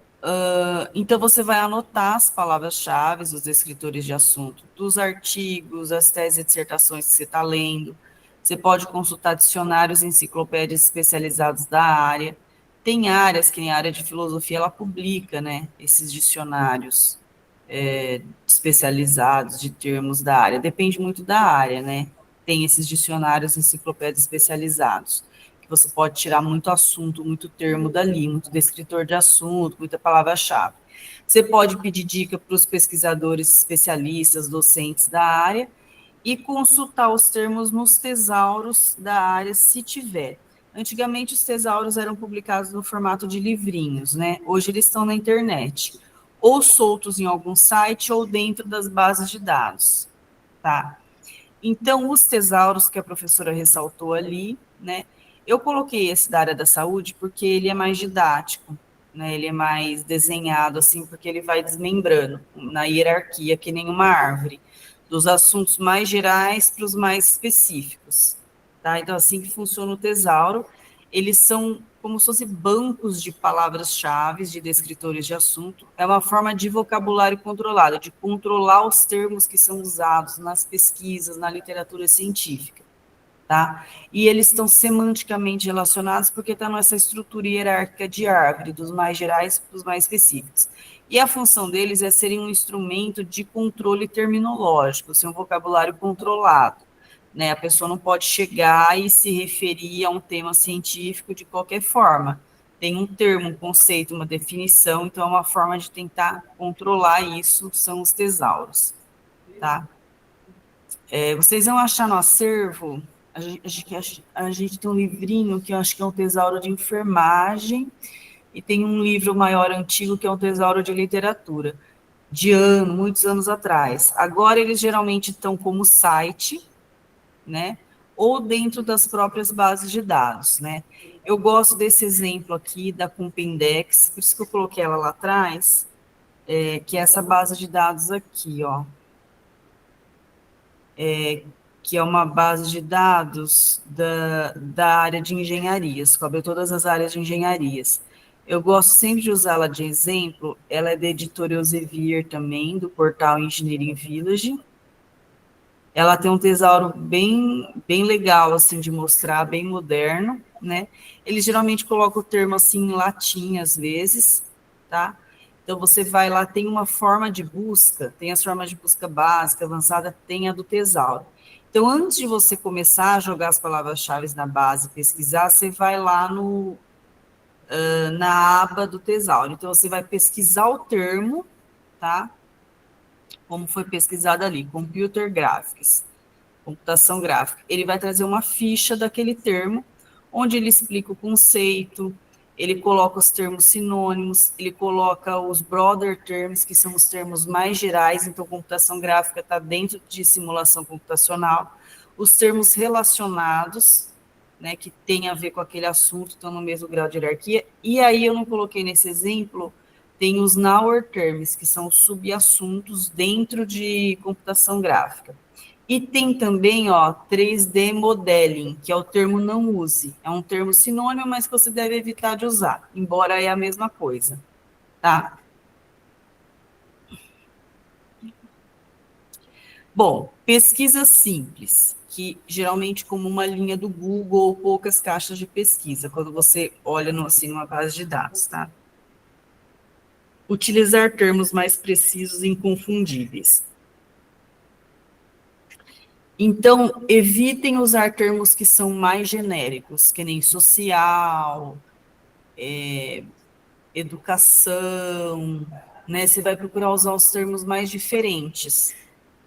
então você vai anotar as palavras-chave, os descritores de assunto, dos artigos, as teses e dissertações que você está lendo. Você pode consultar dicionários e enciclopédias especializados da área. Tem áreas, que nem a área de filosofia, ela publica, né, esses dicionários especializados de termos da área. Depende muito da área, né? Tem esses dicionários e enciclopédias especializados. Você pode tirar muito assunto, muito termo dali, muito descritor de assunto, muita palavra-chave. Você pode pedir dica para os pesquisadores especialistas, docentes da área, e consultar os termos nos tesauros da área, se tiver. Antigamente, os tesauros eram publicados no formato de livrinhos, né? Hoje eles estão na internet, ou soltos em algum site, ou dentro das bases de dados, tá? Então, os tesauros que a professora ressaltou ali, né? Eu coloquei esse da área da saúde porque ele é mais didático, né? Ele é mais desenhado, assim, porque ele vai desmembrando na hierarquia, que nem uma árvore, dos assuntos mais gerais para os mais específicos, tá? Então, assim que funciona o tesauro, eles são como se fossem bancos de palavras-chave, de descritores de assunto. É uma forma de vocabulário controlado, de controlar os termos que são usados nas pesquisas, na literatura científica, tá? E eles estão semanticamente relacionados porque está nessa estrutura hierárquica de árvore, dos mais gerais para os mais específicos. E a função deles é serem um instrumento de controle terminológico, ser um vocabulário controlado, né? A pessoa não pode chegar e se referir a um tema científico de qualquer forma. Tem um termo, um conceito, uma definição, então é uma forma de tentar controlar isso, são os tesauros, tá? Vocês vão achar no acervo, a gente tem um livrinho que eu acho que é um tesauro de enfermagem, e tem um livro maior antigo que é um tesauro de literatura, de muitos anos atrás. Agora eles geralmente estão como site, né? Ou dentro das próprias bases de dados, né? Eu gosto desse exemplo aqui da Compendex, por isso que eu coloquei ela lá atrás, que é essa base de dados aqui, ó. Que é uma base de dados da área de engenharias, cobre todas as áreas de engenharias. Eu gosto sempre de usá-la de exemplo, ela é da editora Elsevier também, do portal Engineering Village. Ela tem um tesauro bem, bem legal, assim, de mostrar, bem moderno, né? Eles geralmente colocam o termo, assim, em latim, às vezes, tá? Então, você vai lá, tem uma forma de busca, tem as formas de busca básica, avançada, tem a do tesauro. Então, antes de você começar a jogar as palavras-chave na base, pesquisar, você vai lá na aba do tesauro. Então, você vai pesquisar o termo, tá? Como foi pesquisado ali, Computer Graphics, computação gráfica. Ele vai trazer uma ficha daquele termo, onde ele explica o conceito, ele coloca os termos sinônimos, ele coloca os broader terms, que são os termos mais gerais, então computação gráfica está dentro de simulação computacional, os termos relacionados, né, que tem a ver com aquele assunto, estão no mesmo grau de hierarquia, e aí eu não coloquei nesse exemplo, tem os nowhere terms, que são os subassuntos dentro de computação gráfica. E tem também, ó, 3D modeling, que é o termo não use. É um termo sinônimo, mas que você deve evitar de usar, embora é a mesma coisa, tá? Bom, pesquisa simples, que geralmente como uma linha do Google ou poucas caixas de pesquisa, quando você olha assim, numa base de dados, tá? Utilizar termos mais precisos e inconfundíveis. Então, evitem usar termos que são mais genéricos, que nem social, educação, né? Você vai procurar usar os termos mais diferentes,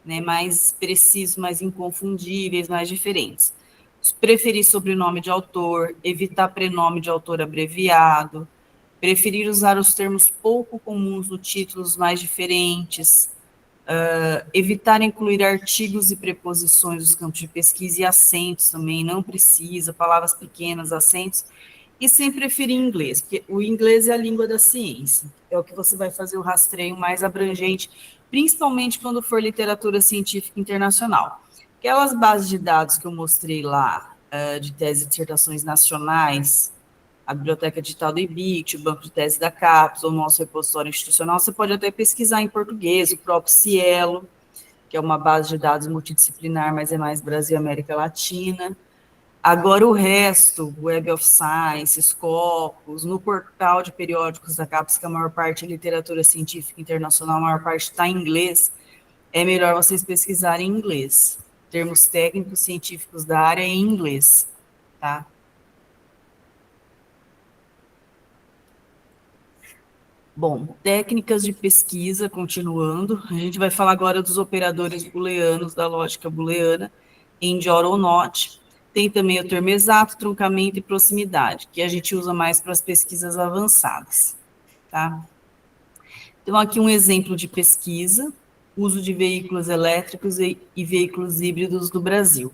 né? Mais precisos, mais inconfundíveis, mais diferentes. preferir sobrenome de autor, evitar prenome de autor abreviado, preferir usar os termos pouco comuns no títulos mais diferentes, evitar incluir artigos e preposições nos campos de pesquisa e acentos também, não precisa, palavras pequenas, acentos, e sempre preferir inglês, porque o inglês é a língua da ciência, é o que você vai fazer o rastreio mais abrangente, principalmente quando for literatura científica internacional. Aquelas bases de dados que eu mostrei lá, de tese e dissertações nacionais, a Biblioteca Digital do IBIT, o Banco de Tese da CAPES, ou o nosso repositório institucional, você pode até pesquisar em português, o próprio Cielo, que é uma base de dados multidisciplinar, mas é mais Brasil e América Latina. Agora o resto, Web of Science, Scopus, no portal de periódicos da CAPES, que a maior parte é literatura científica internacional, a maior parte está em inglês, é melhor vocês pesquisarem em inglês. Termos técnicos científicos da área em inglês, tá? Bom, técnicas de pesquisa, continuando, a gente vai falar agora dos operadores booleanos, da lógica booleana, end, or ou not. Tem também o termo exato, truncamento e proximidade, que a gente usa mais para as pesquisas avançadas, tá? Então, aqui um exemplo de pesquisa, uso de veículos elétricos e veículos híbridos do Brasil.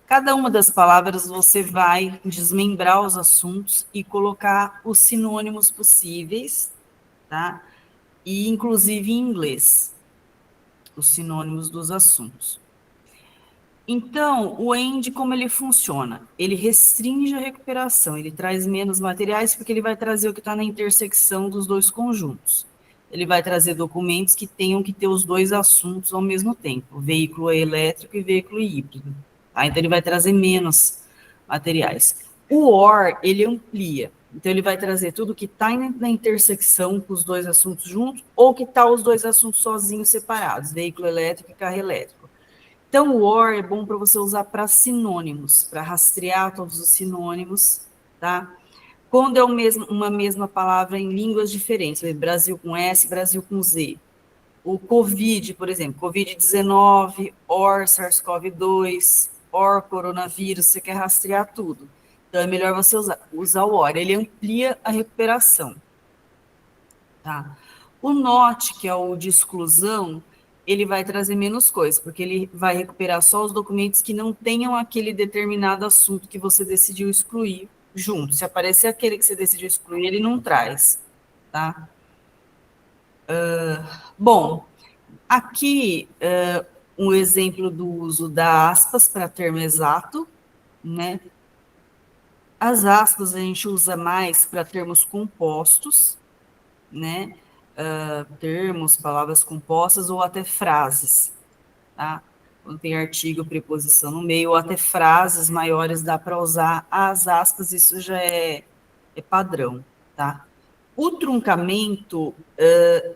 Cada uma das palavras você vai desmembrar os assuntos e colocar os sinônimos possíveis, tá? E inclusive em inglês, os sinônimos dos assuntos. Então, o END, como ele funciona? Ele restringe a recuperação, ele traz menos materiais porque ele vai trazer o que está na intersecção dos dois conjuntos. Ele vai trazer documentos que tenham que ter os dois assuntos ao mesmo tempo, veículo elétrico e veículo híbrido. Tá? Então, ele vai trazer menos materiais. O OR, ele amplia. Então, ele vai trazer tudo que está na intersecção com os dois assuntos juntos ou que está os dois assuntos sozinhos separados, veículo elétrico e carro elétrico. Então, o OR é bom para você usar para sinônimos, para rastrear todos os sinônimos, tá? Quando é uma mesma palavra em línguas diferentes, Brasil com S, Brasil com Z. O COVID, por exemplo, COVID-19, OR SARS-CoV-2, OR coronavírus, você quer rastrear tudo. Então, é melhor você usar o OR, ele amplia a recuperação. Tá? O NOT, que é o de exclusão, ele vai trazer menos coisas, porque ele vai recuperar só os documentos que não tenham aquele determinado assunto que você decidiu excluir junto. Se aparecer aquele que você decidiu excluir, ele não traz, tá? Bom, aqui um exemplo do uso da aspas para termo exato, né? As aspas a gente usa mais para termos compostos, né? Termos, palavras compostas ou até frases, tá? Quando tem artigo, preposição no meio, ou até frases maiores, dá para usar as aspas, isso já é padrão, tá? O truncamento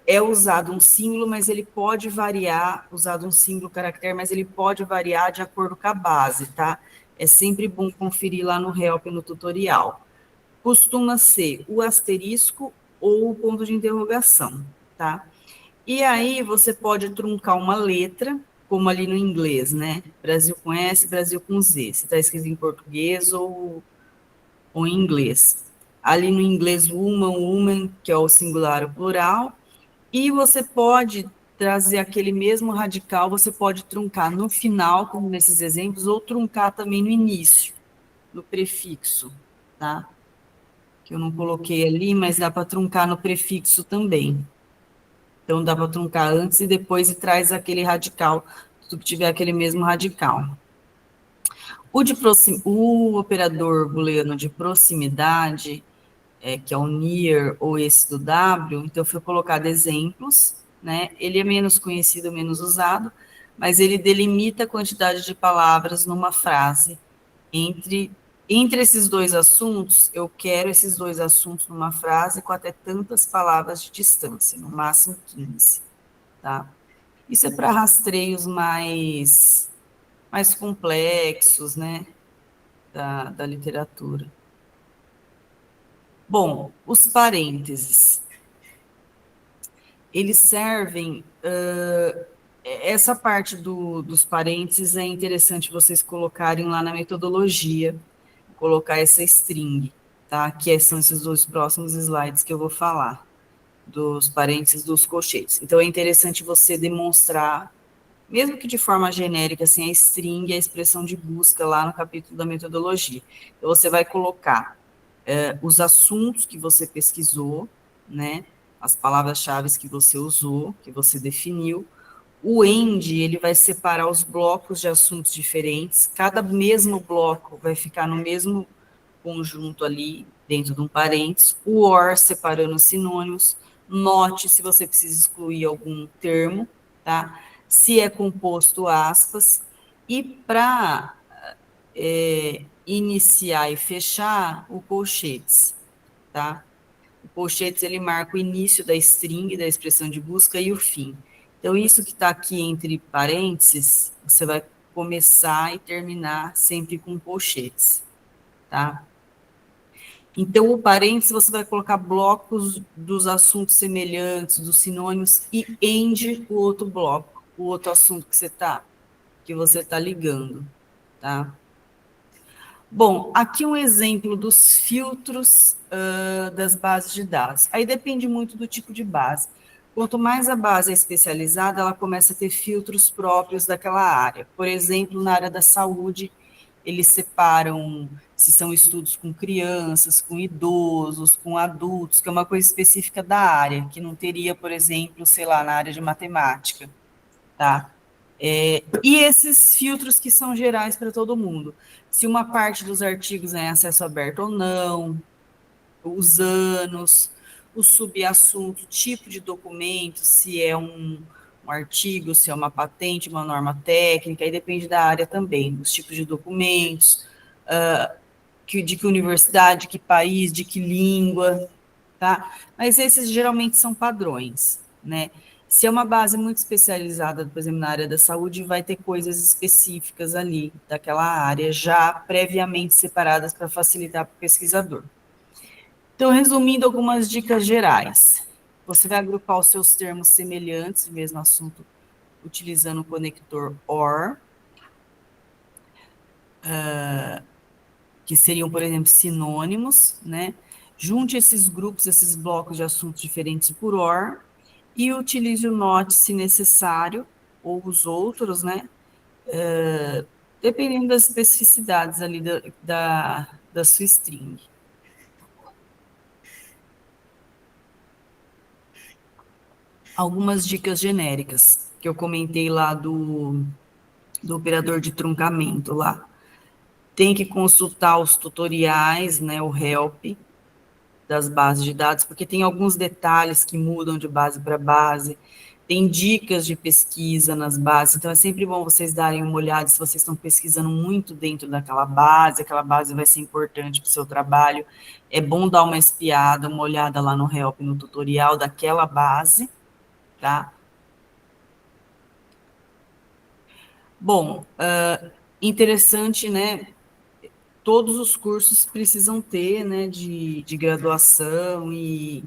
é usado um símbolo, mas ele pode variar, usado um símbolo caractere, mas ele pode variar de acordo com a base, tá? É sempre bom conferir lá no help, no tutorial. Costuma ser o asterisco ou o ponto de interrogação, tá? E aí você pode truncar uma letra, como ali no inglês, né? Brasil com S, Brasil com Z. Se está escrito em português ou em inglês. Ali no inglês, woman, que é o singular ou plural. E você pode trazer aquele mesmo radical, você pode truncar no final, como nesses exemplos, ou truncar também no início, no prefixo, tá? Que eu não coloquei ali, mas dá para truncar no prefixo também. Então, dá para truncar antes e depois e traz aquele radical, tudo que tiver aquele mesmo radical. O operador booleano de proximidade, que é o near ou esse do W, então foi colocado exemplos, né? Ele é menos conhecido, menos usado, mas ele delimita a quantidade de palavras numa frase entre esses dois assuntos, eu quero esses dois assuntos numa frase com até tantas palavras de distância, no máximo 15, tá? Isso é para rastreios mais complexos, né, da literatura. Bom, os parênteses. Eles servem, essa parte dos parênteses é interessante vocês colocarem lá na metodologia, colocar essa string, tá? Que são esses dois próximos slides que eu vou falar, dos parênteses dos colchetes. Então, é interessante você demonstrar, mesmo que de forma genérica, assim, a string, a expressão de busca lá no capítulo da metodologia. Então, você vai colocar os assuntos que você pesquisou, né? As palavras-chave que você usou, que você definiu. O end, ele vai separar os blocos de assuntos diferentes, cada mesmo bloco vai ficar no mesmo conjunto ali, dentro de um parênteses, o or separando os sinônimos, note se você precisa excluir algum termo, tá? Se é composto, aspas, e para iniciar e fechar, o colchetes, tá? O colchetes, ele marca o início da string, da expressão de busca, e o fim. Então, isso que está aqui entre parênteses, você vai começar e terminar sempre com colchetes, tá? Então, o parênteses, você vai colocar blocos dos assuntos semelhantes, dos sinônimos, e end o outro bloco, o outro assunto que você tá ligando, tá? Bom, aqui um exemplo dos filtros das bases de dados. Aí depende muito do tipo de base. Quanto mais a base é especializada, ela começa a ter filtros próprios daquela área. Por exemplo, na área da saúde, eles separam se são estudos com crianças, com idosos, com adultos, que é uma coisa específica da área, que não teria, por exemplo, sei lá, na área de matemática, tá? E esses filtros que são gerais para todo mundo. Se uma parte dos artigos é acesso aberto ou não, os anos, o subassunto, tipo de documento, se é um artigo, se é uma patente, uma norma técnica, aí depende da área também, os tipos de documentos, de que universidade, de que país, de que língua, tá? Mas esses geralmente são padrões, né? Se é uma base muito especializada, por exemplo, na área da saúde, vai ter coisas específicas ali daquela área, já previamente separadas para facilitar para o pesquisador. Então, resumindo algumas dicas gerais. Você vai agrupar os seus termos semelhantes, mesmo assunto, utilizando o conector OR, que seriam, por exemplo, sinônimos, né? Junte esses grupos, esses blocos de assuntos diferentes por OR e utilize o NOT se necessário, ou os outros, né? Dependendo das especificidades ali da sua string. Algumas dicas genéricas que eu comentei lá do operador de truncamento lá. Tem que consultar os tutoriais, né, o help das bases de dados, porque tem alguns detalhes que mudam de base para base, tem dicas de pesquisa nas bases, então é sempre bom vocês darem uma olhada se vocês estão pesquisando muito dentro daquela base, aquela base vai ser importante para o seu trabalho, é bom dar uma espiada, uma olhada lá no help, no tutorial daquela base, tá? Bom, interessante, né? Todos os cursos precisam ter, né, de graduação e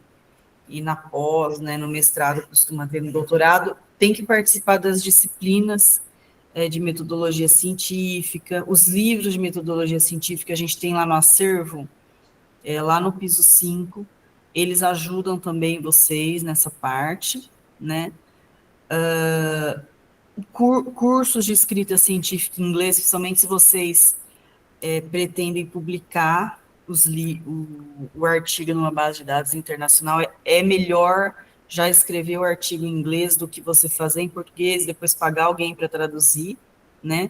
na pós, né, no mestrado costuma ter, no doutorado, tem que participar das disciplinas de metodologia científica, os livros de metodologia científica a gente tem lá no acervo, lá no piso 5, eles ajudam também vocês nessa parte, né, cursos de escrita científica em inglês, principalmente se vocês pretendem publicar o artigo numa base de dados internacional, é melhor já escrever o artigo em inglês do que você fazer em português, depois pagar alguém para traduzir, né?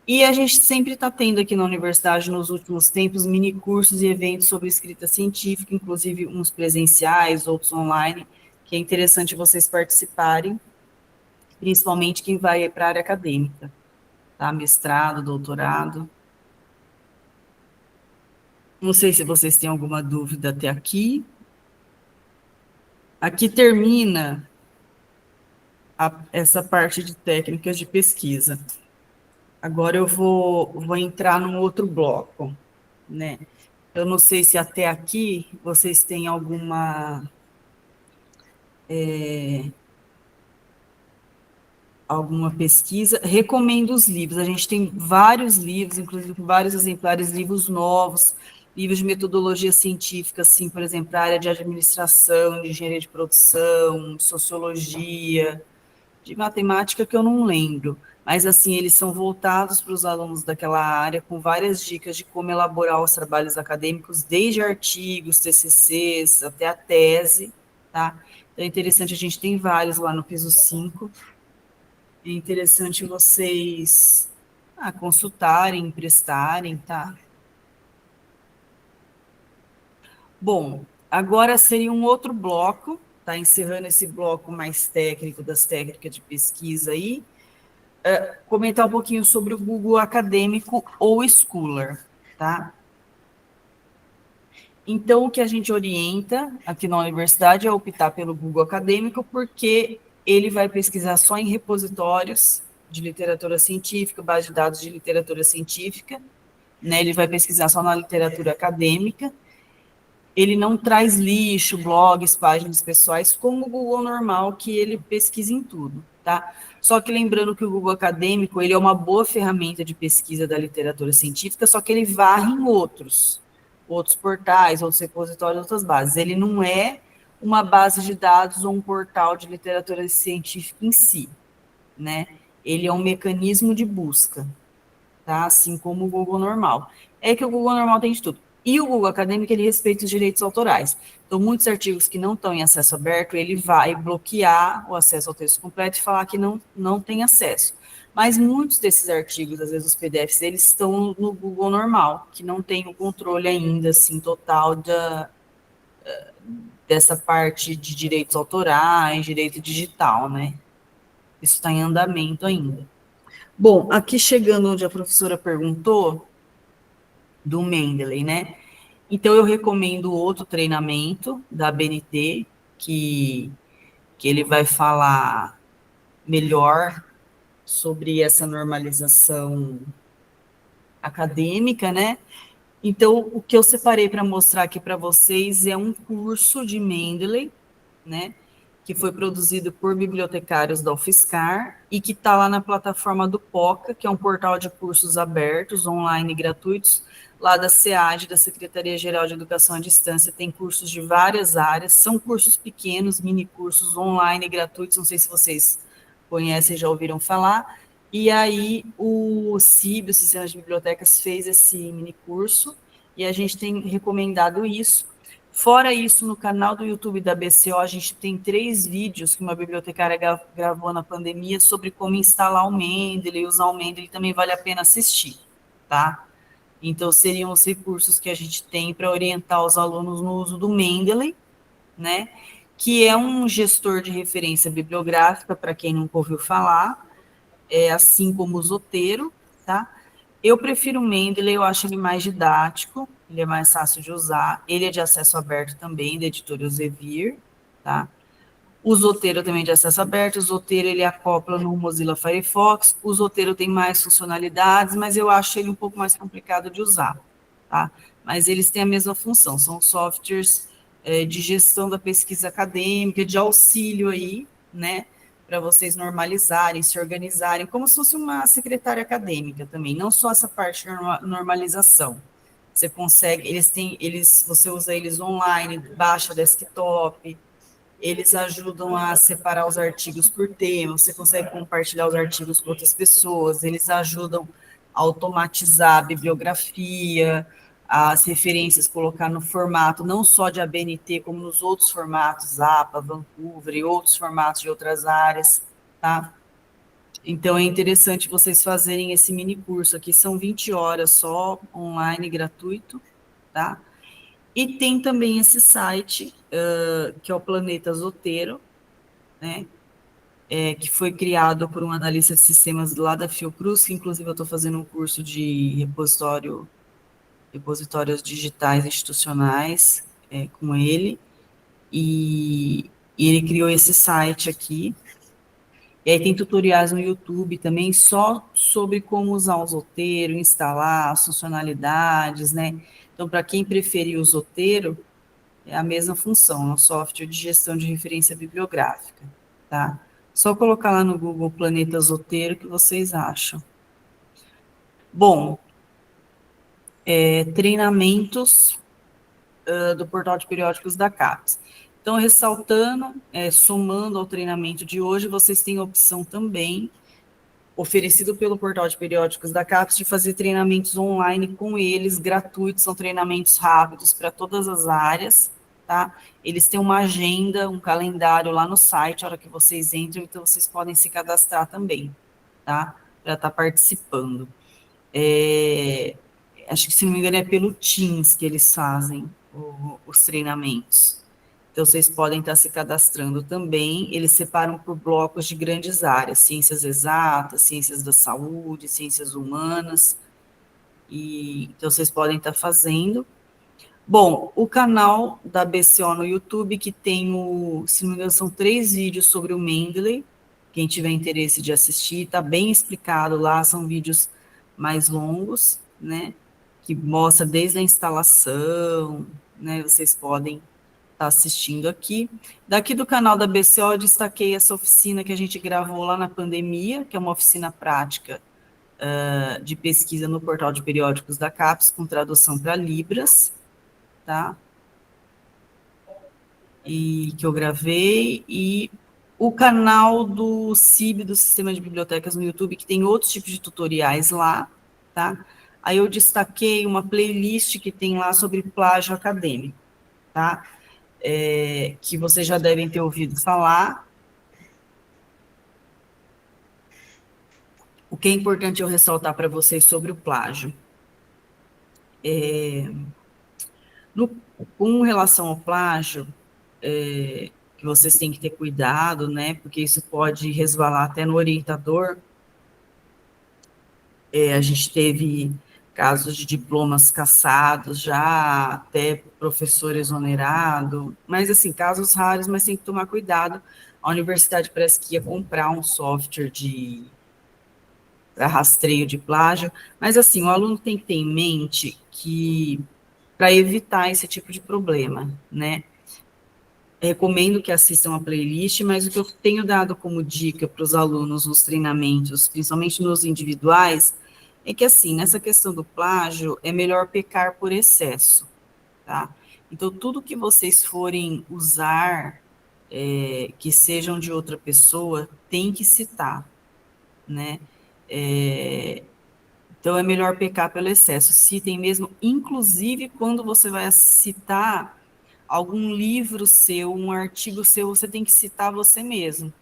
E a gente sempre está tendo aqui na universidade, nos últimos tempos, mini cursos e eventos sobre escrita científica, inclusive uns presenciais, outros online, que é interessante vocês participarem, principalmente quem vai para a área acadêmica, tá? Mestrado, doutorado. Não sei se vocês têm alguma dúvida até aqui. Aqui termina essa parte de técnicas de pesquisa. Agora eu vou entrar num outro bloco, né? Eu não sei se até aqui vocês têm alguma pesquisa. Recomendo os livros. A gente tem vários livros, inclusive com vários exemplares, livros novos, livros de metodologia científica, assim, por exemplo, a área de administração, de engenharia de produção, sociologia, de matemática que eu não lembro. Mas, assim, eles são voltados para os alunos daquela área, com várias dicas de como elaborar os trabalhos acadêmicos, desde artigos, TCCs, até a tese, tá? Então, é interessante, a gente tem vários lá no piso 5. É interessante vocês consultarem, emprestarem, tá? Bom, agora seria um outro bloco, tá? Encerrando esse bloco mais técnico das técnicas de pesquisa aí, comentar um pouquinho sobre o Google Acadêmico ou Scholar, tá? Então, o que a gente orienta aqui na universidade é optar pelo Google Acadêmico, porque ele vai pesquisar só em repositórios de literatura científica, base de dados de literatura científica, né? Ele vai pesquisar só na literatura acadêmica. Ele não traz lixo, blogs, páginas pessoais, como o Google normal, que ele pesquisa em tudo, tá? Só que lembrando que o Google Acadêmico, ele é uma boa ferramenta de pesquisa da literatura científica, só que ele varre em outros portais, outros repositórios, outras bases. Ele não é uma base de dados ou um portal de literatura científica em si, né? Ele é um mecanismo de busca, tá? Assim como o Google normal. É que o Google normal tem de tudo. E o Google Acadêmico, ele respeita os direitos autorais. Então, muitos artigos que não estão em acesso aberto, ele vai bloquear o acesso ao texto completo e falar que não tem acesso. Mas muitos desses artigos, às vezes os PDFs, eles estão no Google normal, que não tem o controle ainda, assim, total dessa parte de direitos autorais, direito digital, né? Isso está em andamento ainda. Bom, aqui chegando onde a professora perguntou, do Mendeley, né? Então, eu recomendo outro treinamento da BNT, que ele vai falar melhor sobre essa normalização acadêmica, né? Então, o que eu separei para mostrar aqui para vocês é um curso de Mendeley, né? Que foi produzido por bibliotecários da UFSCar e que está lá na plataforma do POCA, que é um portal de cursos abertos, online e gratuitos, lá da SEAD, da Secretaria-Geral de Educação à Distância. Tem cursos de várias áreas, são cursos pequenos, mini cursos online e gratuitos, não sei se vocês conhecem, já ouviram falar. E aí o CIB, o Sistema de Bibliotecas, fez esse mini curso e a gente tem recomendado isso. Fora isso, no canal do YouTube da BCO, a gente tem 3 vídeos que uma bibliotecária gravou na pandemia sobre como instalar o Mendeley, usar o Mendeley, também vale a pena assistir, tá? Então, seriam os recursos que a gente tem para orientar os alunos no uso do Mendeley, né? Que é um gestor de referência bibliográfica, para quem nunca ouviu falar, assim como o Zotero, tá? Eu prefiro o Mendeley, eu acho ele mais didático, ele é mais fácil de usar, ele é de acesso aberto também, da editora Elsevier, tá? O Zotero também é de acesso aberto, o Zotero ele acopla no Mozilla Firefox, o Zotero tem mais funcionalidades, mas eu acho ele um pouco mais complicado de usar, tá? Mas eles têm a mesma função, são softwares de gestão da pesquisa acadêmica, de auxílio aí, né? Para vocês normalizarem, se organizarem, como se fosse uma secretária acadêmica também, não só essa parte de normalização. Você consegue, você usa eles online, baixa desktop, eles ajudam a separar os artigos por tema, você consegue compartilhar os artigos com outras pessoas, eles ajudam a automatizar a bibliografia, as referências, colocar no formato não só de ABNT, como nos outros formatos, APA, Vancouver e outros formatos de outras áreas, tá? Então, é interessante vocês fazerem esse mini curso aqui, são 20 horas só, online, gratuito, tá? E tem também esse site, que é o Planeta Zotero, né? Que foi criado por um analista de sistemas lá da Fiocruz, que inclusive eu estou fazendo um curso de repositórios digitais institucionais com ele, e ele criou esse site aqui. E aí tem tutoriais no YouTube também só sobre como usar o Zotero, instalar as funcionalidades, né? Então, para quem preferir o Zotero, é a mesma função, é um software de gestão de referência bibliográfica, tá? Só colocar lá no Google Planeta Zoteiro que vocês acham. Bom, treinamentos do portal de periódicos da CAPES. Então, ressaltando, somando ao treinamento de hoje, vocês têm a opção também, oferecido pelo portal de periódicos da CAPES, de fazer treinamentos online com eles, gratuitos, são treinamentos rápidos para todas as áreas, tá? Eles têm uma agenda, um calendário lá no site, a hora que vocês entram, então vocês podem se cadastrar também, tá? Para estar participando. Acho que, se não me engano, é pelo Teams que eles fazem os treinamentos. Então, vocês podem estar se cadastrando também. Eles separam por blocos de grandes áreas, ciências exatas, ciências da saúde, ciências humanas. Então, vocês podem estar fazendo. Bom, o canal da BCO no YouTube, que tem se não me engano, são 3 vídeos sobre o Mendeley. Quem tiver interesse de assistir, está bem explicado lá, são vídeos mais longos, né? Que mostra desde a instalação, né? Vocês podem estar assistindo aqui. Daqui do canal da BCO, eu destaquei essa oficina que a gente gravou lá na pandemia, que é uma oficina prática de pesquisa no portal de periódicos da CAPES, com tradução para Libras, tá? E que eu gravei, e o canal do CIB, do Sistema de Bibliotecas no YouTube, que tem outros tipos de tutoriais lá, tá? Aí eu destaquei uma playlist que tem lá sobre plágio acadêmico, tá? Que vocês já devem ter ouvido falar. O que é importante eu ressaltar para vocês sobre o plágio? Com relação ao plágio, que vocês têm que ter cuidado, né? Porque isso pode resvalar até no orientador. A gente teve casos de diplomas cassados já, até professor exonerado, mas assim, casos raros, mas tem que tomar cuidado. A universidade parece que ia comprar um software para rastreio de plágio, mas assim, o aluno tem que ter em mente que, para evitar esse tipo de problema, né? Recomendo que assistam a playlist, mas o que eu tenho dado como dica para os alunos nos treinamentos, principalmente nos individuais, é que, assim, nessa questão do plágio, é melhor pecar por excesso, tá? Então, tudo que vocês forem usar, que sejam de outra pessoa, tem que citar, né? Então, é melhor pecar pelo excesso. Citem mesmo, inclusive, quando você vai citar algum livro seu, um artigo seu, você tem que citar você mesmo.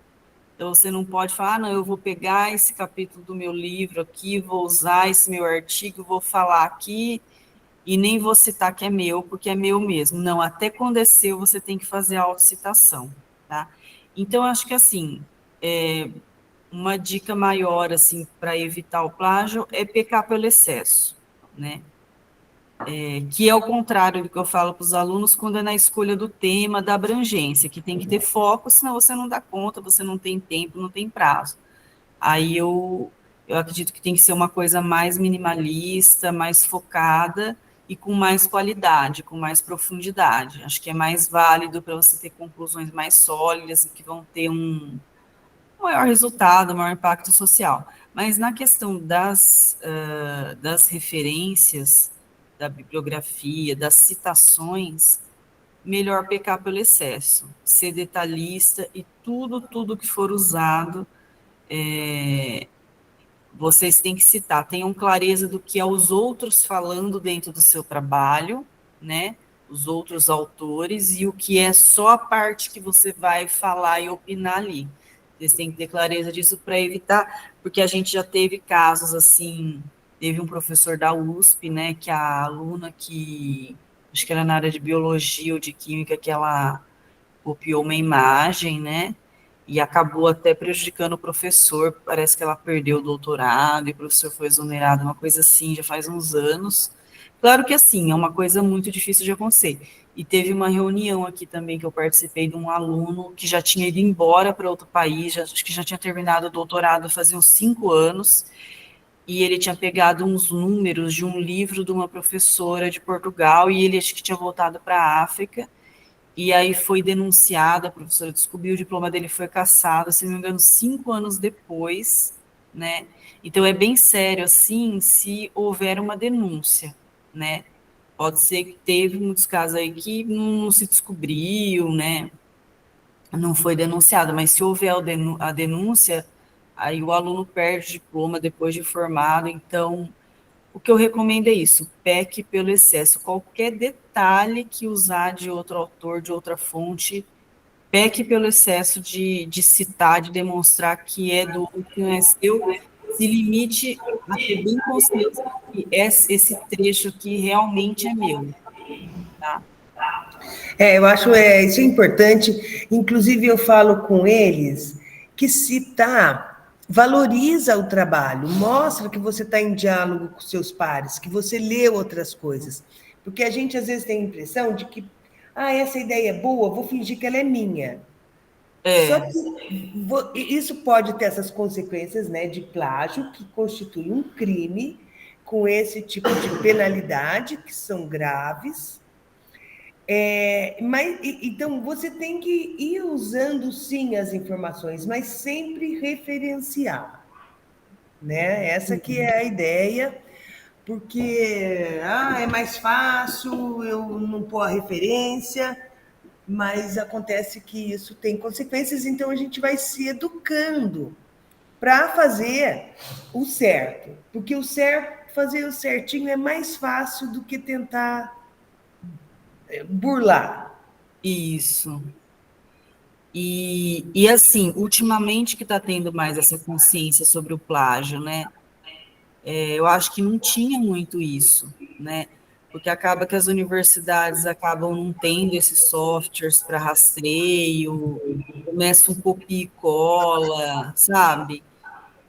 Então, você não pode falar, não, eu vou pegar esse capítulo do meu livro aqui, vou usar esse meu artigo, vou falar aqui, e nem vou citar que é meu, porque é meu mesmo. Não, até quando é seu, você tem que fazer a autocitação, tá? Então, acho que, assim, uma dica maior, assim, para evitar o plágio é pecar pelo excesso, né? Que é o contrário do que eu falo para os alunos quando é na escolha do tema, da abrangência, que tem que ter foco, senão você não dá conta, você não tem tempo, não tem prazo. Aí eu acredito que tem que ser uma coisa mais minimalista, mais focada e com mais qualidade, com mais profundidade. Acho que é mais válido para você ter conclusões mais sólidas e que vão ter um maior resultado, um maior impacto social. Mas na questão das referências, da bibliografia, das citações, melhor pecar pelo excesso, ser detalhista e tudo que for usado, vocês têm que citar, tenham clareza do que é os outros falando dentro do seu trabalho, né? Os outros autores, e o que é só a parte que você vai falar e opinar ali. Vocês têm que ter clareza disso para evitar, porque a gente já teve casos assim, teve um professor da USP, né, que a aluna que, acho que era na área de biologia ou de química, que ela copiou uma imagem, né, e acabou até prejudicando o professor, parece que ela perdeu o doutorado e o professor foi exonerado, uma coisa assim, já faz uns anos. Claro que assim, é uma coisa muito difícil de acontecer. E teve uma reunião aqui também que eu participei de um aluno que já tinha ido embora para outro país, acho que já tinha terminado o doutorado fazia uns 5 anos, e ele tinha pegado uns números de um livro de uma professora de Portugal, e ele acho que tinha voltado para a África, e aí foi denunciado, a professora descobriu, o diploma dele foi cassado, se não me engano, 5 anos depois, né? Então é bem sério, assim, se houver uma denúncia, né? Pode ser que teve muitos casos aí que não se descobriu, né? Não foi denunciado, mas se houver a denúncia, aí o aluno perde o diploma depois de formado. Então, o que eu recomendo é isso: peque pelo excesso. Qualquer detalhe que usar de outro autor, de outra fonte, peque pelo excesso de citar, de demonstrar que é do outro, que não é seu. Se limite a ter bem consciência que esse trecho aqui realmente é meu, tá? Eu acho isso é importante. Inclusive, eu falo com eles que citar valoriza o trabalho, mostra que você está em diálogo com seus pares, que você lê outras coisas. Porque a gente, às vezes, tem a impressão de que, essa ideia é boa, vou fingir que ela é minha. Só É, que isso pode ter essas consequências, né, de plágio, que constitui um crime com esse tipo de penalidade, que são graves. Então, você tem que ir usando, sim, as informações, mas sempre referenciar, né? Essa que é a ideia, porque é mais fácil eu não pôr a referência, mas acontece que isso tem consequências, então a gente vai se educando para fazer o certo, porque fazer o certinho é mais fácil do que tentar burlar. isso. E assim, ultimamente que está tendo mais essa consciência sobre o plágio, né? Eu acho que não tinha muito isso, né? Porque acaba que as universidades acabam não tendo esses softwares para rastreio, começa um copia e cola, sabe?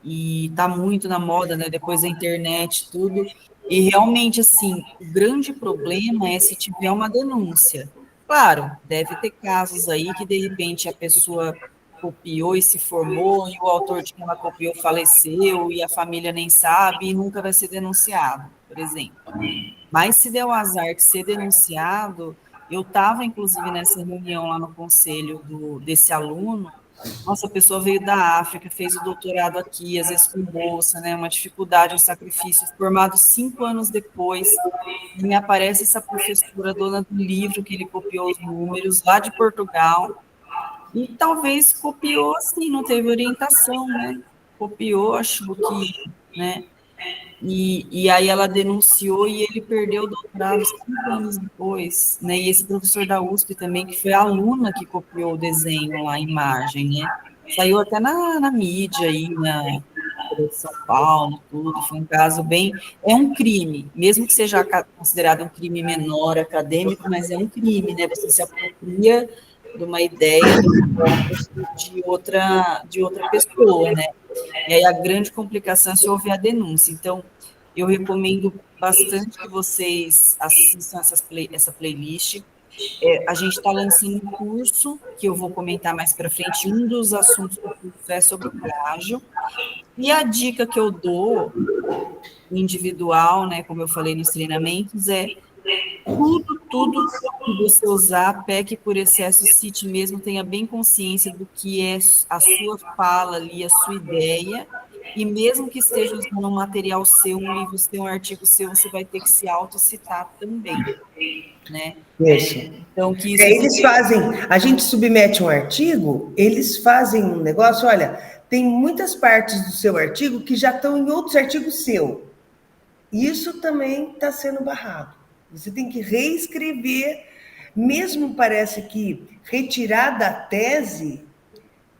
E tá muito na moda, né? Depois da internet, tudo. E realmente, assim, o grande problema é se tiver uma denúncia. Claro, deve ter casos aí que de repente a pessoa copiou e se formou, e o autor de quem ela copiou faleceu, e a família nem sabe, e nunca vai ser denunciado, por exemplo. Mas se der o azar de ser denunciado, eu estava, inclusive, nessa reunião lá no conselho desse aluno. Nossa, a pessoa veio da África, fez o doutorado aqui, às vezes com bolsa, né? Uma dificuldade, um sacrifício, formado 5 anos depois, e me aparece essa professora, dona do livro que ele copiou os números, lá de Portugal, e talvez copiou assim, não teve orientação, né? Copiou, achou que, né? E aí ela denunciou e ele perdeu o doutorado 5 anos depois, né? E esse professor da USP também, que foi a aluna que copiou o desenho lá, a imagem, né? Saiu até na mídia aí, na Folha de São Paulo, tudo. Foi um caso bem. É um crime, mesmo que seja considerado um crime menor acadêmico, mas é um crime, né? Você se apropria de uma ideia, de uma obra de outra pessoa, né? E aí a grande complicação é se houver a denúncia. Então, eu recomendo bastante que vocês assistam essa playlist. A gente está lançando um curso, que eu vou comentar mais para frente. Um dos assuntos do curso é sobre o plágio. E a dica que eu dou, individual, né, como eu falei nos treinamentos, é tudo que você usar, peque por excesso, cite mesmo, tenha bem consciência do que é a sua fala ali, a sua ideia, e mesmo que esteja usando um material seu, um livro seu, um artigo seu, você vai ter que se autocitar também, né? Isso. Então, que isso Eles fique... fazem, a gente submete um artigo, eles fazem um negócio, olha, tem muitas partes do seu artigo que já estão em outros artigos seu. Isso também está sendo barrado. Você tem que reescrever, mesmo parece que retirar da tese,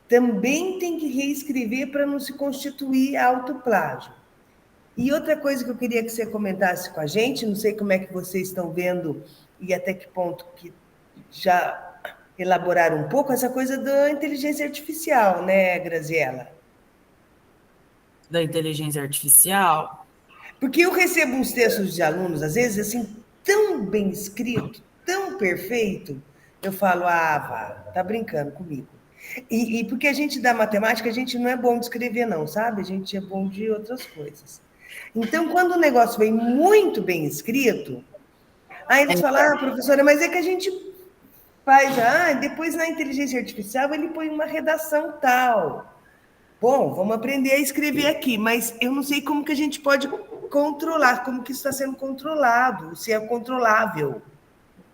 também tem que reescrever para não se constituir autoplágio. E outra coisa que eu queria que você comentasse com a gente, não sei como é que vocês estão vendo e até que ponto que já elaboraram um pouco essa coisa da inteligência artificial, né, Graziela? Da inteligência artificial. Porque eu recebo uns textos de alunos, às vezes, assim, tão bem escrito, tão perfeito, eu falo, vá, tá brincando comigo. E porque a gente da matemática, a gente não é bom de escrever, não, sabe? A gente é bom de outras coisas. Então, quando o negócio vem muito bem escrito, aí eles falam, professora, mas é que a gente depois na inteligência artificial ele põe uma redação tal. Bom, vamos aprender a escrever aqui, mas eu não sei como que a gente pode controlar, como que isso está sendo controlado, se é controlável.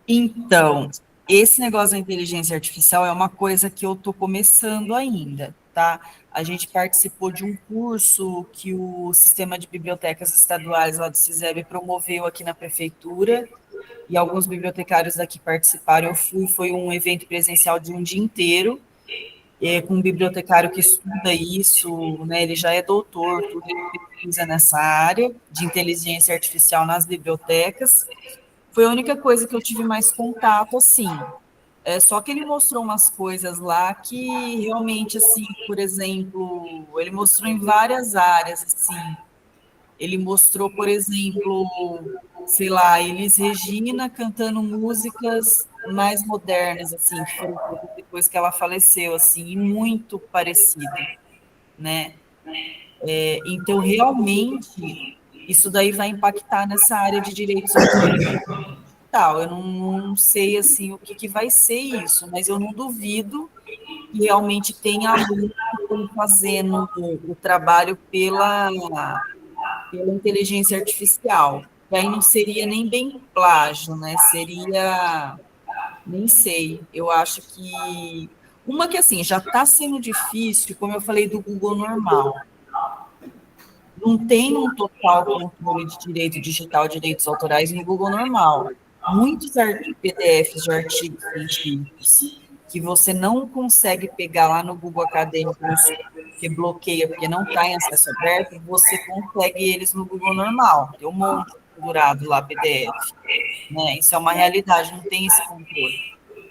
Então, esse negócio da inteligência artificial é uma coisa que eu estou começando ainda, tá? A gente participou de um curso que o Sistema de Bibliotecas Estaduais lá do CISEB promoveu aqui na prefeitura, e alguns bibliotecários daqui participaram. Eu fui, foi um evento presencial de um dia inteiro, com um bibliotecário que estuda isso, né? Ele já é doutor, tudo, ele pesquisa nessa área de inteligência artificial nas bibliotecas. Foi a única coisa que eu tive mais contato, assim. Só que ele mostrou umas coisas lá que realmente, assim, por exemplo, ele mostrou em várias áreas, assim. Ele mostrou, por exemplo, sei lá, Elis Regina cantando músicas mais modernas, assim, que foram feitas depois que ela faleceu, assim, e muito parecido, né? Então, realmente, isso daí vai impactar nessa área de direitos autorais tal. Eu não sei assim o que vai ser isso, mas eu não duvido que realmente tenha alunos que estão fazendo o trabalho pela inteligência artificial. E aí não seria nem bem plágio, né? Seria, nem sei. Eu acho que uma que assim já está sendo difícil, como eu falei do Google normal. Não tem um total controle de direito digital, direitos autorais no Google normal. Muitos PDFs de artigos científicos que você não consegue pegar lá no Google Acadêmico, que bloqueia porque não está em acesso aberto, você consegue eles no Google normal. Tem um monte configurado lá, PDF. Né? Isso é uma realidade, não tem esse controle.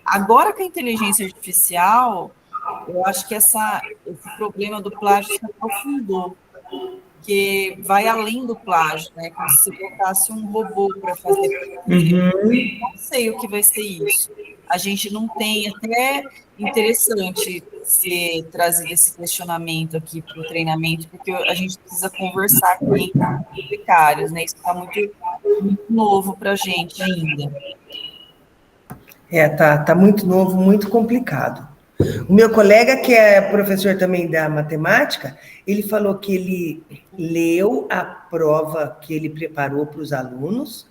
Agora com a inteligência artificial, eu acho que esse problema do plágio se aprofundou, que vai além do plágio, né? Como se botasse um robô para fazer. Não sei o que vai ser isso. A gente não tem, até interessante ser trazido esse questionamento aqui para o treinamento, porque a gente precisa conversar com os bibliotecários, né? Isso está muito, muito novo para a gente ainda. Tá muito novo, muito complicado. O meu colega, que é professor também da matemática, ele falou que ele leu a prova que ele preparou para os alunos,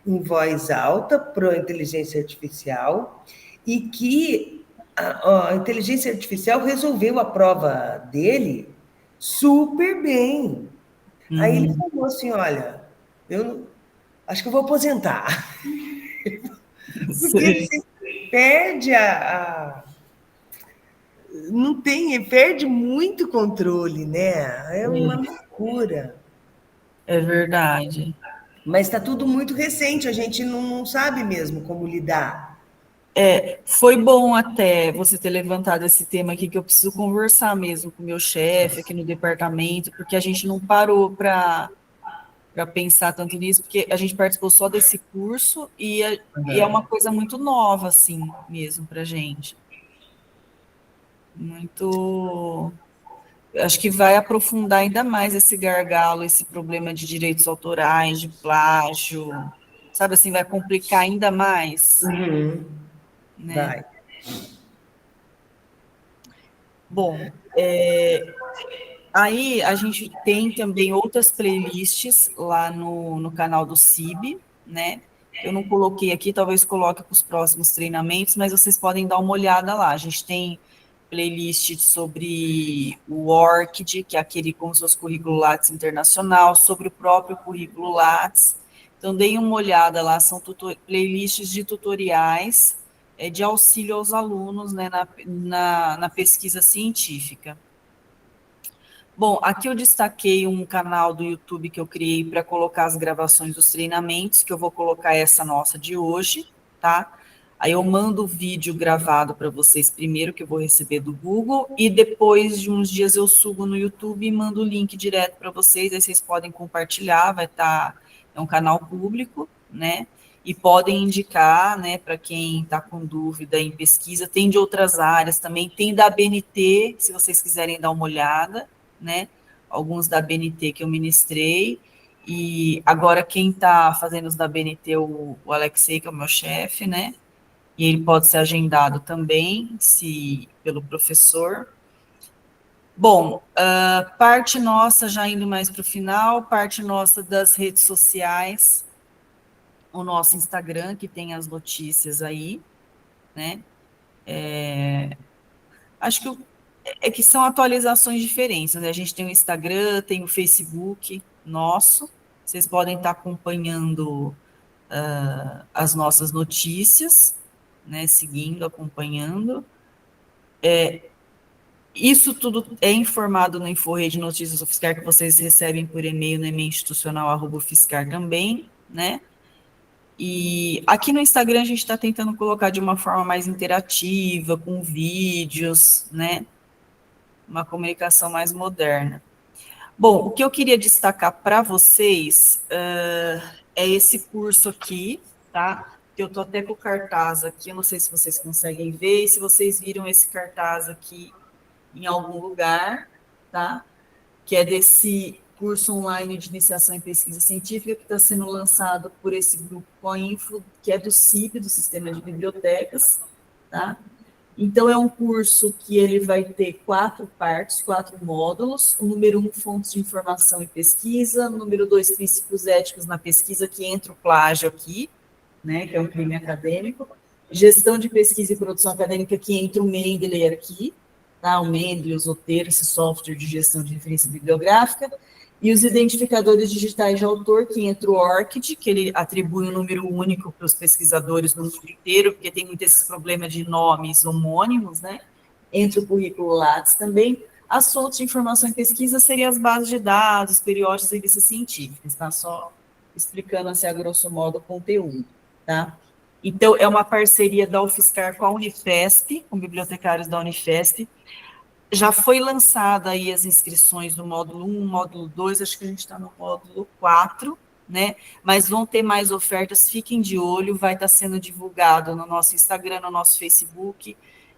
em voz alta, para a inteligência artificial, e que a inteligência artificial resolveu a prova dele super bem. Aí ele falou assim: olha, eu acho que eu vou aposentar. Porque você perde não tem, perde muito controle, né? É uma loucura. É verdade. Mas está tudo muito recente, a gente não sabe mesmo como lidar. Foi bom até você ter levantado esse tema aqui, que eu preciso conversar mesmo com o meu chefe aqui no departamento, porque a gente não parou para pensar tanto nisso, porque a gente participou só desse curso e é uma coisa muito nova, assim, mesmo para a gente. Muito. Acho que vai aprofundar ainda mais esse gargalo, esse problema de direitos autorais, de plágio, sabe assim, vai complicar ainda mais, né? Vai. Bom, aí a gente tem também outras playlists lá no canal do CIB, né? Eu não coloquei aqui, talvez coloque para os próximos treinamentos, mas vocês podem dar uma olhada lá. A gente tem playlist sobre o ORCID, que é aquele como se fosse currículo Lattes internacional, sobre o próprio currículo Lattes. Então, deem uma olhada lá, são playlists de tutoriais de auxílio aos alunos, né, na pesquisa científica. Bom, aqui eu destaquei um canal do YouTube que eu criei para colocar as gravações dos treinamentos, que eu vou colocar essa nossa de hoje, tá? Aí eu mando o vídeo gravado para vocês primeiro, que eu vou receber do Google, e depois de uns dias eu subo no YouTube e mando o link direto para vocês, aí vocês podem compartilhar, vai estar, é um canal público, né? E podem indicar, né, para quem está com dúvida em pesquisa, tem de outras áreas também, tem da ABNT, se vocês quiserem dar uma olhada, né? Alguns da ABNT que eu ministrei, e agora quem está fazendo os da ABNT, o Alexei, que é o meu chefe, né? e ele pode ser agendado também, se pelo professor. Bom, parte nossa, já indo mais para o final, parte nossa das redes sociais, o nosso Instagram, que tem as notícias aí, né? Acho que é que são atualizações diferentes, né? A gente tem o Instagram, tem o Facebook nosso, vocês podem estar acompanhando as nossas notícias, né? Seguindo, acompanhando. Isso tudo é informado no InfoRede Notícias do Fiscar, que vocês recebem por e-mail no e-mail institucional@fiscar também, né? E aqui no Instagram a gente está tentando colocar de uma forma mais interativa, com vídeos, né? Uma comunicação mais moderna. Bom, o que eu queria destacar para vocês é esse curso aqui, tá? Que eu estou até com o cartaz aqui, eu não sei se vocês conseguem ver, e se vocês viram esse cartaz aqui em algum lugar, tá? Que é desse curso online de iniciação em pesquisa científica que está sendo lançado por esse grupo Coinfo, que é do CIB, do Sistema de Bibliotecas, tá? Então, é um curso que ele vai ter 4 partes, 4 módulos. O número 1, fontes de informação e pesquisa. O número 2, princípios éticos na pesquisa, que entra o plágio aqui, né, que é um crime acadêmico. Gestão de pesquisa e produção acadêmica, que entra o Mendeley aqui, tá? O Mendeley, o Zotero, esse software de gestão de referência bibliográfica. E os identificadores digitais de autor, que entra o ORCID, que ele atribui um número único para os pesquisadores do mundo inteiro, porque tem muito esse problema de nomes homônimos, né? Entra o currículo Lattes também. As fontes de informação e pesquisa seriam as bases de dados, periódicos e revistas científicas, tá? Só explicando, assim, a grosso modo, o conteúdo, tá? Então, é uma parceria da UFSCar com a Unifesp, com bibliotecários da Unifesp. Já foi lançada aí as inscrições do módulo 1, módulo 2, acho que a gente está no módulo 4, né? Mas vão ter mais ofertas, fiquem de olho, vai estar sendo divulgado no nosso Instagram, no nosso Facebook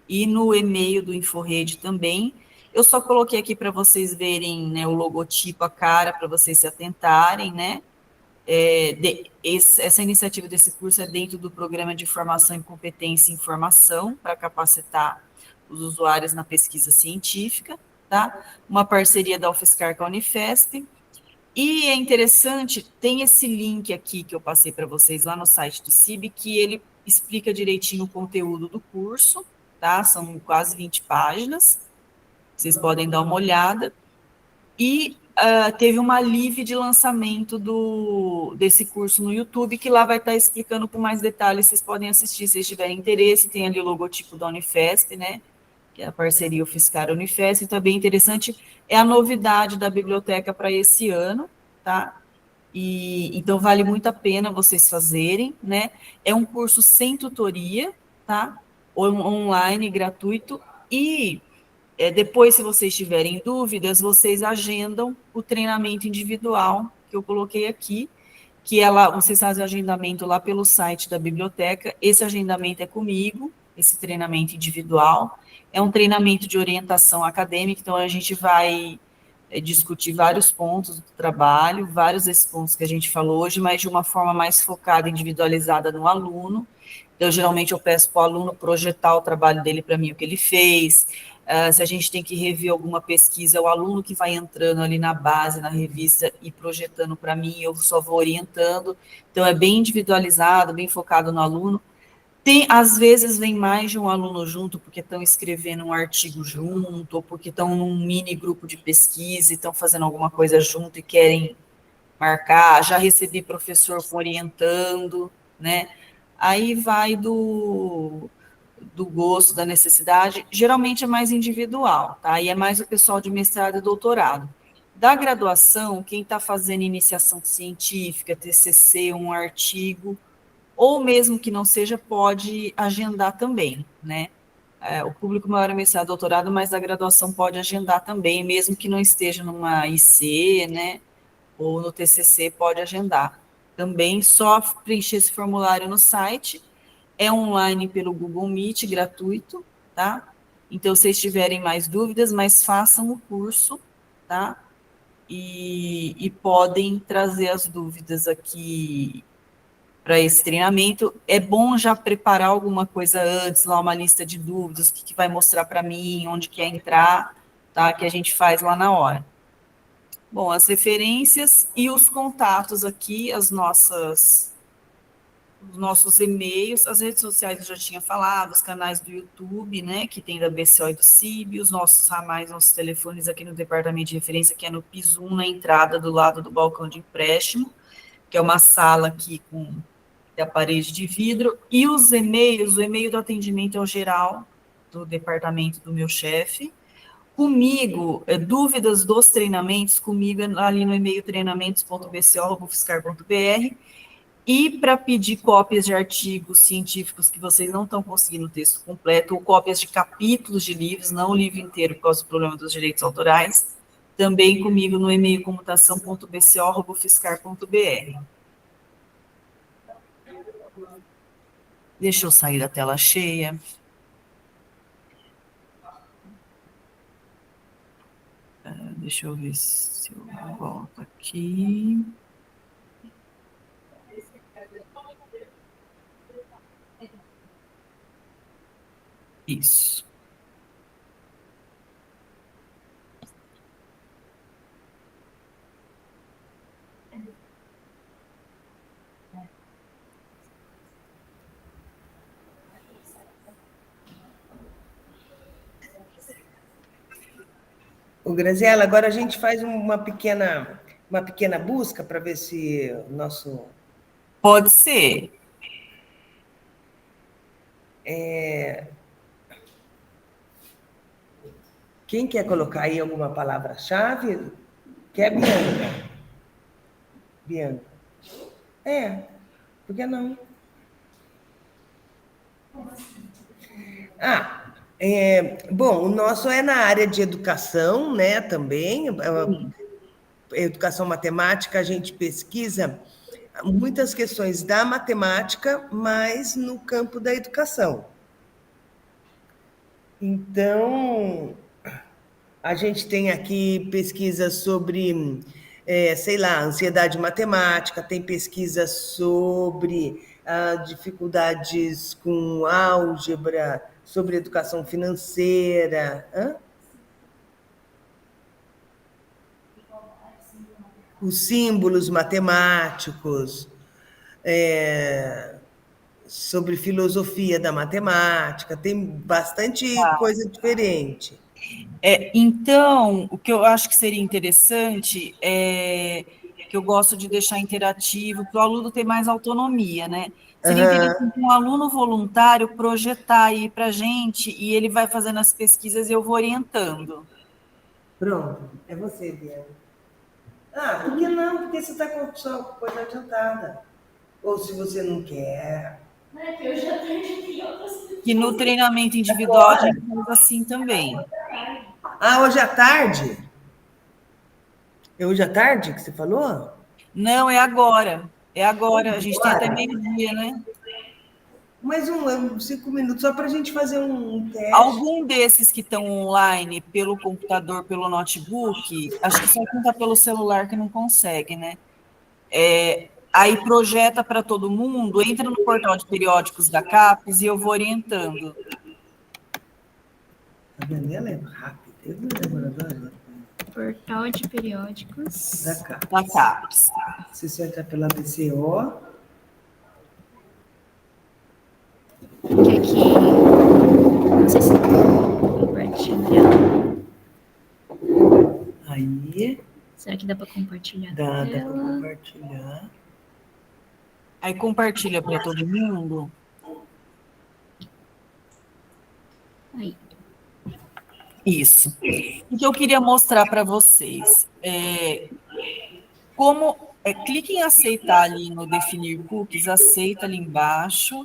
e no e-mail do InfoRede também. Eu só coloquei aqui para vocês verem, né, o logotipo, a cara, para vocês se atentarem, né? Essa iniciativa desse curso é dentro do programa de formação em competência e informação, para capacitar os usuários na pesquisa científica, tá? Uma parceria da UFSCar com a Unifesp. E é interessante, tem esse link aqui que eu passei para vocês lá no site do CIB, que ele explica direitinho o conteúdo do curso, tá? São quase 20 páginas, vocês podem dar uma olhada. E teve uma live de lançamento desse curso no YouTube, que lá vai estar explicando com mais detalhes, vocês podem assistir se tiverem interesse, tem ali o logotipo da Unifesp, né, que é a parceria UFSCar Unifesp, então é bem interessante, é a novidade da biblioteca para esse ano, tá? E então vale muito a pena vocês fazerem, né? É um curso sem tutoria, tá? Online, gratuito, e depois, se vocês tiverem dúvidas, vocês agendam o treinamento individual que eu coloquei aqui, que ela, vocês fazem o agendamento lá pelo site da biblioteca. Esse agendamento é comigo, esse treinamento individual. É um treinamento de orientação acadêmica, então a gente vai discutir vários pontos do trabalho, vários desses pontos que a gente falou hoje, mas de uma forma mais focada, individualizada no aluno. Então, geralmente, eu peço para o aluno projetar o trabalho dele para mim, o que ele fez. Se a gente tem que rever alguma pesquisa, é o aluno que vai entrando ali na base, na revista, e projetando para mim, eu só vou orientando. Então, é bem individualizado, bem focado no aluno. Às vezes, vem mais de um aluno junto, porque estão escrevendo um artigo junto, ou porque estão num mini grupo de pesquisa e estão fazendo alguma coisa junto e querem marcar. Já recebi professor orientando, né? Aí vai do gosto, da necessidade, geralmente é mais individual, tá? E é mais o pessoal de mestrado e doutorado. Da graduação, quem está fazendo iniciação científica, TCC, um artigo, ou mesmo que não seja, pode agendar também, né? O público maior é mestrado e doutorado, mas a graduação pode agendar também, mesmo que não esteja numa IC, né? Ou no TCC, pode agendar. Também só preencher esse formulário no site. É online pelo Google Meet, gratuito, tá? Então, se vocês tiverem mais dúvidas, mas façam o curso, tá? E podem trazer as dúvidas aqui para esse treinamento, é bom já preparar alguma coisa antes, lá uma lista de dúvidas, o que vai mostrar para mim, onde quer entrar, tá? Que a gente faz lá na hora. Bom, as referências e os contatos aqui, os nossos e-mails, as redes sociais eu já tinha falado, os canais do YouTube, né, que tem da BCO e do CIB, os nossos ramais, nossos telefones aqui no departamento de referência, que é no piso 1, na entrada do lado do balcão de empréstimo, que é uma sala aqui com a parede de vidro, e os e-mails, o e-mail do atendimento é o geral do departamento do meu chefe. Comigo, dúvidas dos treinamentos, comigo ali no e-mail treinamentos.bco.fiscar.br, e para pedir cópias de artigos científicos que vocês não estão conseguindo o texto completo, ou cópias de capítulos de livros, não o livro inteiro por causa do problema dos direitos autorais, também comigo no e-mail comutação.bco.fiscar.br. Deixa eu sair da tela cheia. Deixa eu ver se eu volto aqui. Isso. Ô, Graziela, agora a gente faz uma pequena busca para ver se o nosso... Pode ser. Quem quer colocar aí alguma palavra-chave? Quer, Bianca? Bianca. Por que não? Bom, o nosso é na área de educação, né, também. Educação matemática, a gente pesquisa muitas questões da matemática, mas no campo da educação. Então, a gente tem aqui pesquisas sobre, sei lá, ansiedade matemática, tem pesquisa sobre dificuldades com álgebra, sobre educação financeira. Os símbolos matemáticos, sobre filosofia da matemática, tem bastante coisa diferente. Então, o que eu acho que seria interessante é que eu gosto de deixar interativo, para o aluno ter mais autonomia, né? Seria interessante um aluno voluntário projetar aí para a gente, e ele vai fazendo as pesquisas e eu vou orientando. Pronto, é você, Bianca. Por que não? Porque você está com a sua coisa adiantada. Ou se você não quer... Que hoje à tarde tem outras coisas. Que no treinamento individual a gente faz assim também. Hoje à tarde? É hoje à tarde que você falou? Não, é agora. É agora. A gente tem até meio-dia, né? Mais 5 minutos, só para a gente fazer um teste. Algum desses que estão online pelo computador, pelo notebook, acho que só quem está pelo celular que não consegue, né? Aí projeta para todo mundo, entra no portal de periódicos da CAPES e eu vou orientando. A Daniela é rápida, eu não demoro agora. Portal de periódicos Da CAPES. Da CAPES. Se você entrar pela BCO... que aqui, não sei se compartilhar. Aí... Será que dá para compartilhar? Dá para compartilhar. Aí compartilha para todo mundo. Aí. Isso. O que eu queria mostrar para vocês como clique em aceitar ali no definir cookies, aceita ali embaixo.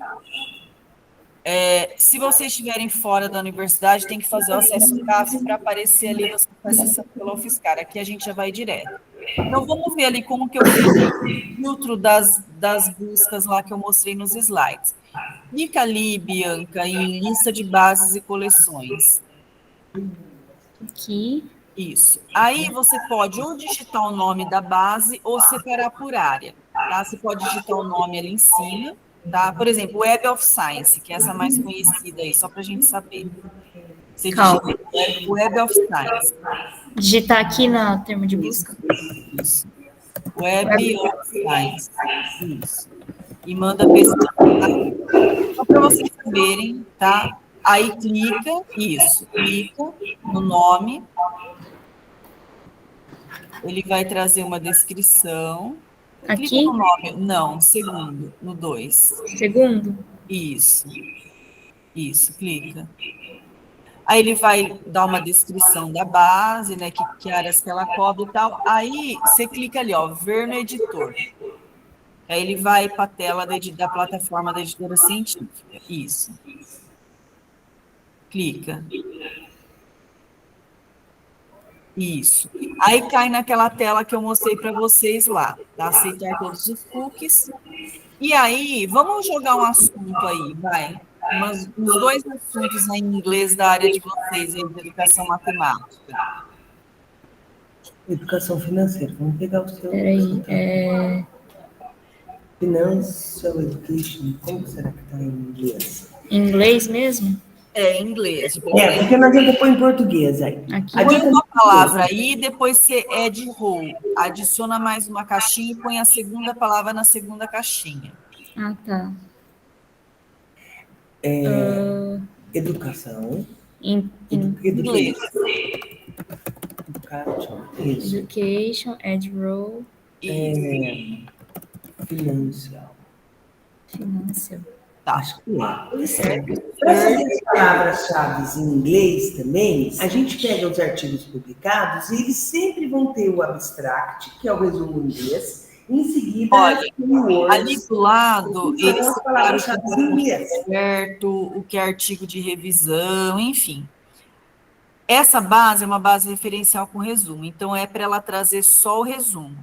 Se vocês estiverem fora da universidade, tem que fazer o acesso CAF para aparecer ali, você está acessando pela UFSCar. Aqui a gente já vai direto. Então, vamos ver ali como que eu fiz o filtro das buscas lá que eu mostrei nos slides. Clica ali, Bianca, em lista de bases e coleções. Aqui. Isso. Aí você pode ou digitar o nome da base ou separar por área. tá? Você pode digitar o nome ali em cima, tá? Por exemplo, Web of Science, que é essa mais conhecida aí, só para a gente saber. Você Calma. digita Web of Science. Digitar aqui na termo de busca. Isso. Web of Science. Isso. E manda pesquisar. Só para vocês saberem, tá? Aí clica no nome. Ele vai trazer uma descrição. Aqui? Clica no nome. Não, segundo, no 2. Segundo? Isso, clica. Aí ele vai dar uma descrição da base, né, que áreas que ela cobre e tal. Aí você clica ali, ó, ver no editor. Aí ele vai para a tela da plataforma da editora científica. Isso. Clica. Isso. Aí cai naquela tela que eu mostrei para vocês lá, tá? Aceitar todos os cookies. E aí, vamos jogar um assunto aí, vai. Uns 2 assuntos aí em inglês da área de vocês, aí, de educação matemática. Educação financeira. Vamos pegar o seu. Peraí. Financial Education. Como será que está em inglês? Em inglês mesmo? É, em inglês. Porque não adianta pôr em português aí. Aqui. Põe uma palavra aí, depois você add row. Adiciona mais uma caixinha e põe a segunda palavra na segunda caixinha. Ah, tá. Educação. Inglês. Education, add row. Financial. Tá. Acho que é. Para saber as palavras-chave em inglês também, a gente pega os artigos publicados e eles sempre vão ter o abstract, que é o resumo em inglês. Em seguida, ali do lado, eles separam o certo, o que é artigo de revisão, enfim. Essa base é uma base referencial com resumo, então é para ela trazer só o resumo.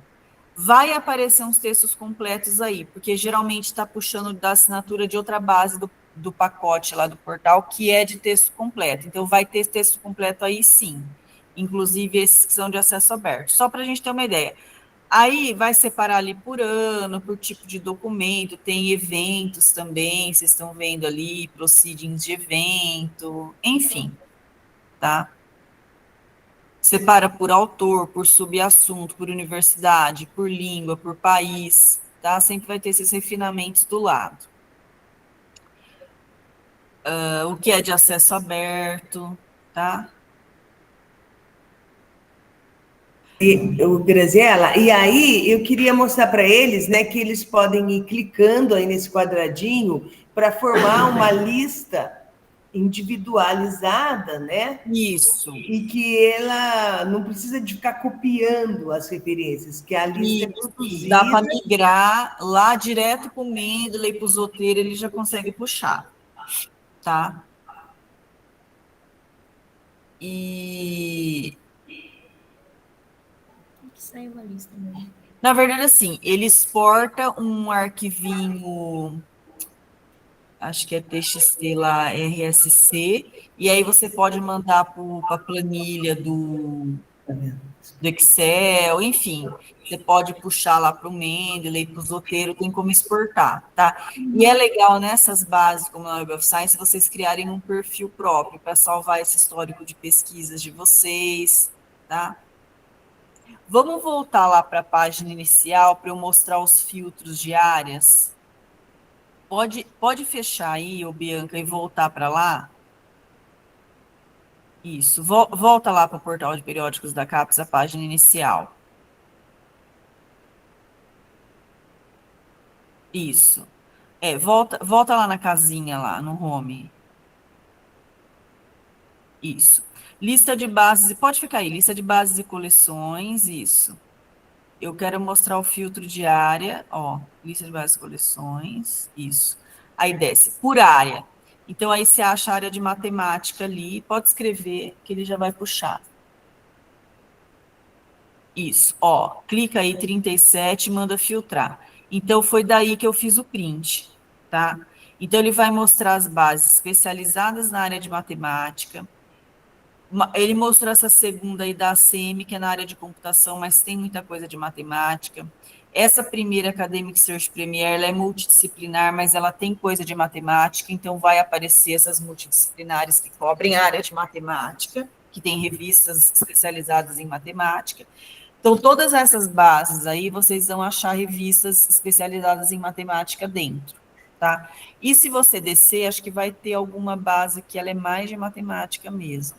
Vai aparecer uns textos completos aí, porque geralmente está puxando da assinatura de outra base do pacote lá do portal, que é de texto completo. Então, vai ter texto completo aí sim, inclusive esses que são de acesso aberto, só para a gente ter uma ideia. Aí vai separar ali por ano, por tipo de documento, tem eventos também, vocês estão vendo ali, proceedings de evento, enfim, tá? Separa por autor, por subassunto, por universidade, por língua, por país, tá? Sempre vai ter esses refinamentos do lado. O que é de acesso aberto, tá? O Graziella, e aí eu queria mostrar para eles, né, que eles podem ir clicando aí nesse quadradinho para formar uma lista individualizada, né? Isso. E que ela não precisa de ficar copiando as referências, que a lista é produzida. Dá para migrar lá direto para o Mendeley, para o Zotero, ele já consegue puxar, tá? E Saiu a lista mesmo. na verdade, assim, ele exporta um arquivinho, acho que é TXT lá, RSC, e aí você pode mandar para a planilha do Excel, enfim, você pode puxar lá para o Mendeley, para o Zotero, tem como exportar, tá? E é legal nessas bases, como na Web of Science, vocês criarem um perfil próprio para salvar esse histórico de pesquisas de vocês, tá? Vamos voltar lá para a página inicial para eu mostrar os filtros de áreas. Pode fechar aí, ô Bianca, e voltar para lá? Isso, volta lá para o portal de periódicos da CAPES, a página inicial. Isso. Volta lá na casinha, lá no home. Isso. Lista de bases, pode ficar aí, lista de bases e coleções, isso. Eu quero mostrar o filtro de área, ó, lista de bases e coleções, isso. Aí desce, por área. Então, aí você acha a área de matemática ali, pode escrever, que ele já vai puxar. Isso, ó, clica aí 37 e manda filtrar. Então, foi daí que eu fiz o print, tá? Então, ele vai mostrar as bases especializadas na área de matemática. Ele mostrou essa segunda aí da ACM, que é na área de computação, mas tem muita coisa de matemática. Essa primeira Academic Search Premier, ela é multidisciplinar, mas ela tem coisa de matemática, então vai aparecer essas multidisciplinares que cobrem a área de matemática, que tem revistas especializadas em matemática. Então, todas essas bases aí, vocês vão achar revistas especializadas em matemática dentro, tá? E se você descer, acho que vai ter alguma base que ela é mais de matemática mesmo.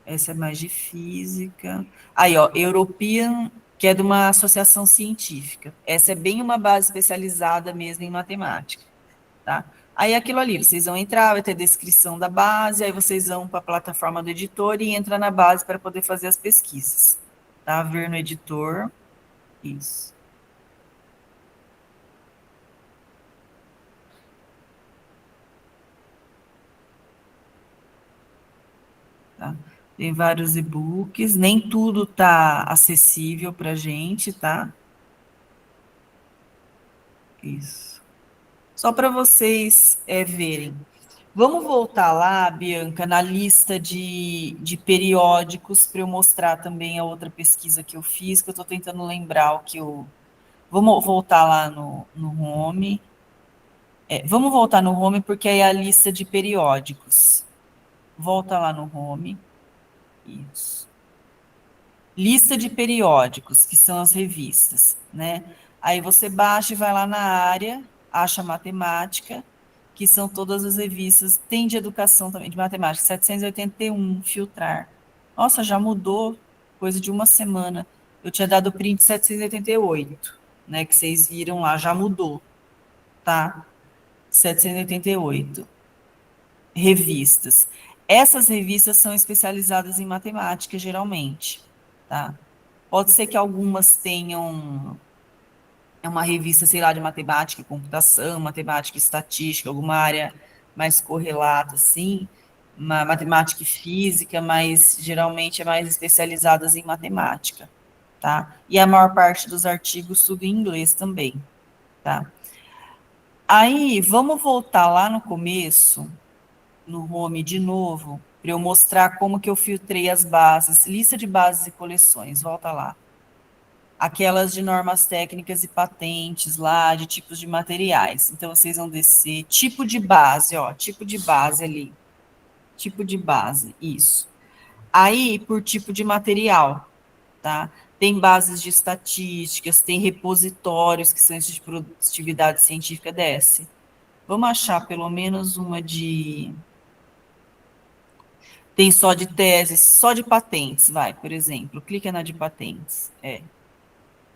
Essa é mais de física. Aí, ó, European, que é de uma associação científica. Essa é bem uma base especializada mesmo em matemática, tá? Aí, aquilo ali, vocês vão entrar, vai ter descrição da base, aí vocês vão para a plataforma do editor e entra na base para poder fazer as pesquisas, tá? Ver no editor, isso. Tá? Tem vários e-books, nem tudo está acessível para a gente, tá? Isso. Só para vocês verem. Vamos voltar lá, Bianca, na lista de periódicos, para eu mostrar também a outra pesquisa que eu fiz, que eu estou tentando lembrar o que eu... Vamos voltar lá no home. Vamos voltar no home, porque é a lista de periódicos. Volta lá no home. Isso. Lista de periódicos, que são as revistas, né? Aí você baixa e vai lá na área, acha matemática, que são todas as revistas, tem de educação também, de matemática, 781, filtrar. Nossa, já mudou, coisa de uma semana. Eu tinha dado print 788, né, que vocês viram lá, já mudou, tá? 788 revistas. Essas revistas são especializadas em matemática, geralmente, tá? Pode ser que algumas tenham uma revista, sei lá, de matemática e computação, matemática e estatística, alguma área mais correlata, assim, uma matemática e física, mas geralmente é mais especializadas em matemática, tá? E a maior parte dos artigos tudo em inglês também, tá? Aí, vamos voltar lá no começo, no home de novo, para eu mostrar como que eu filtrei as bases, lista de bases e coleções, volta lá. Aquelas de normas técnicas e patentes lá, de tipos de materiais. Então, vocês vão descer, tipo de base, ó, tipo de base ali. Tipo de base, isso. Aí, por tipo de material, tá? Tem bases de estatísticas, tem repositórios, que são esses de produtividade científica, desce. Vamos achar pelo menos uma de... Tem só de teses, só de patentes, vai, por exemplo. Clica na de patentes,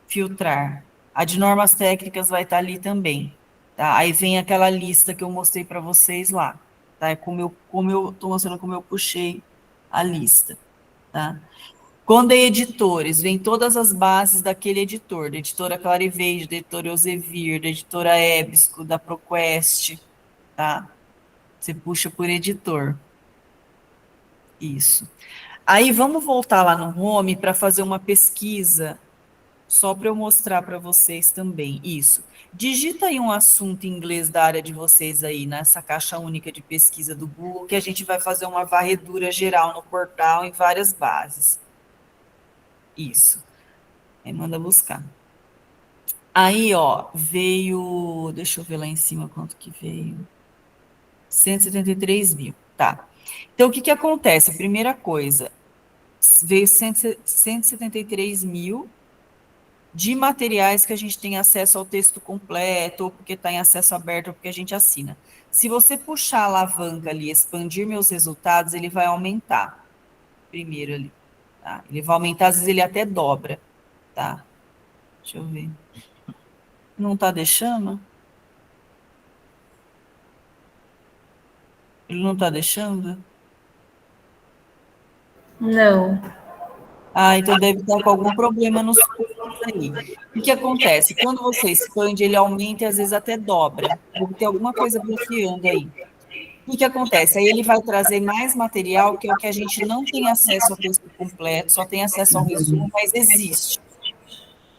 filtrar. A de normas técnicas vai estar ali também, tá? Aí vem aquela lista que eu mostrei para vocês lá, tá? É como eu estou mostrando como eu puxei a lista, tá? Quando é editores, vem todas as bases daquele editor, da editora Clarivate, da editora Elsevier, da editora Ebsco, da ProQuest, tá? Você puxa por editor. Isso. Aí vamos voltar lá no home para fazer uma pesquisa, só para eu mostrar para vocês também. Isso. Digita aí um assunto em inglês da área de vocês aí, nessa caixa única de pesquisa do Google, que a gente vai fazer uma varredura geral no portal em várias bases. Isso. Aí manda buscar. Aí, ó, veio... Deixa eu ver lá em cima quanto que veio. 173 mil, tá. Então, o que acontece? A primeira coisa, veio 173 mil de materiais que a gente tem acesso ao texto completo, ou porque está em acesso aberto, ou porque a gente assina. Se você puxar a alavanca ali, expandir meus resultados, ele vai aumentar. Primeiro ali, tá? Ele vai aumentar, às vezes ele até dobra, tá? Deixa eu ver. Não está deixando? Ele não está deixando? Não. Ah, então deve estar com algum problema nos pontos aí. O que acontece? Quando você expande, ele aumenta e às vezes até dobra. Deve ter alguma coisa bloqueando aí. O que acontece? Aí ele vai trazer mais material, que é o que a gente não tem acesso ao texto completo, só tem acesso ao resumo, mas existe.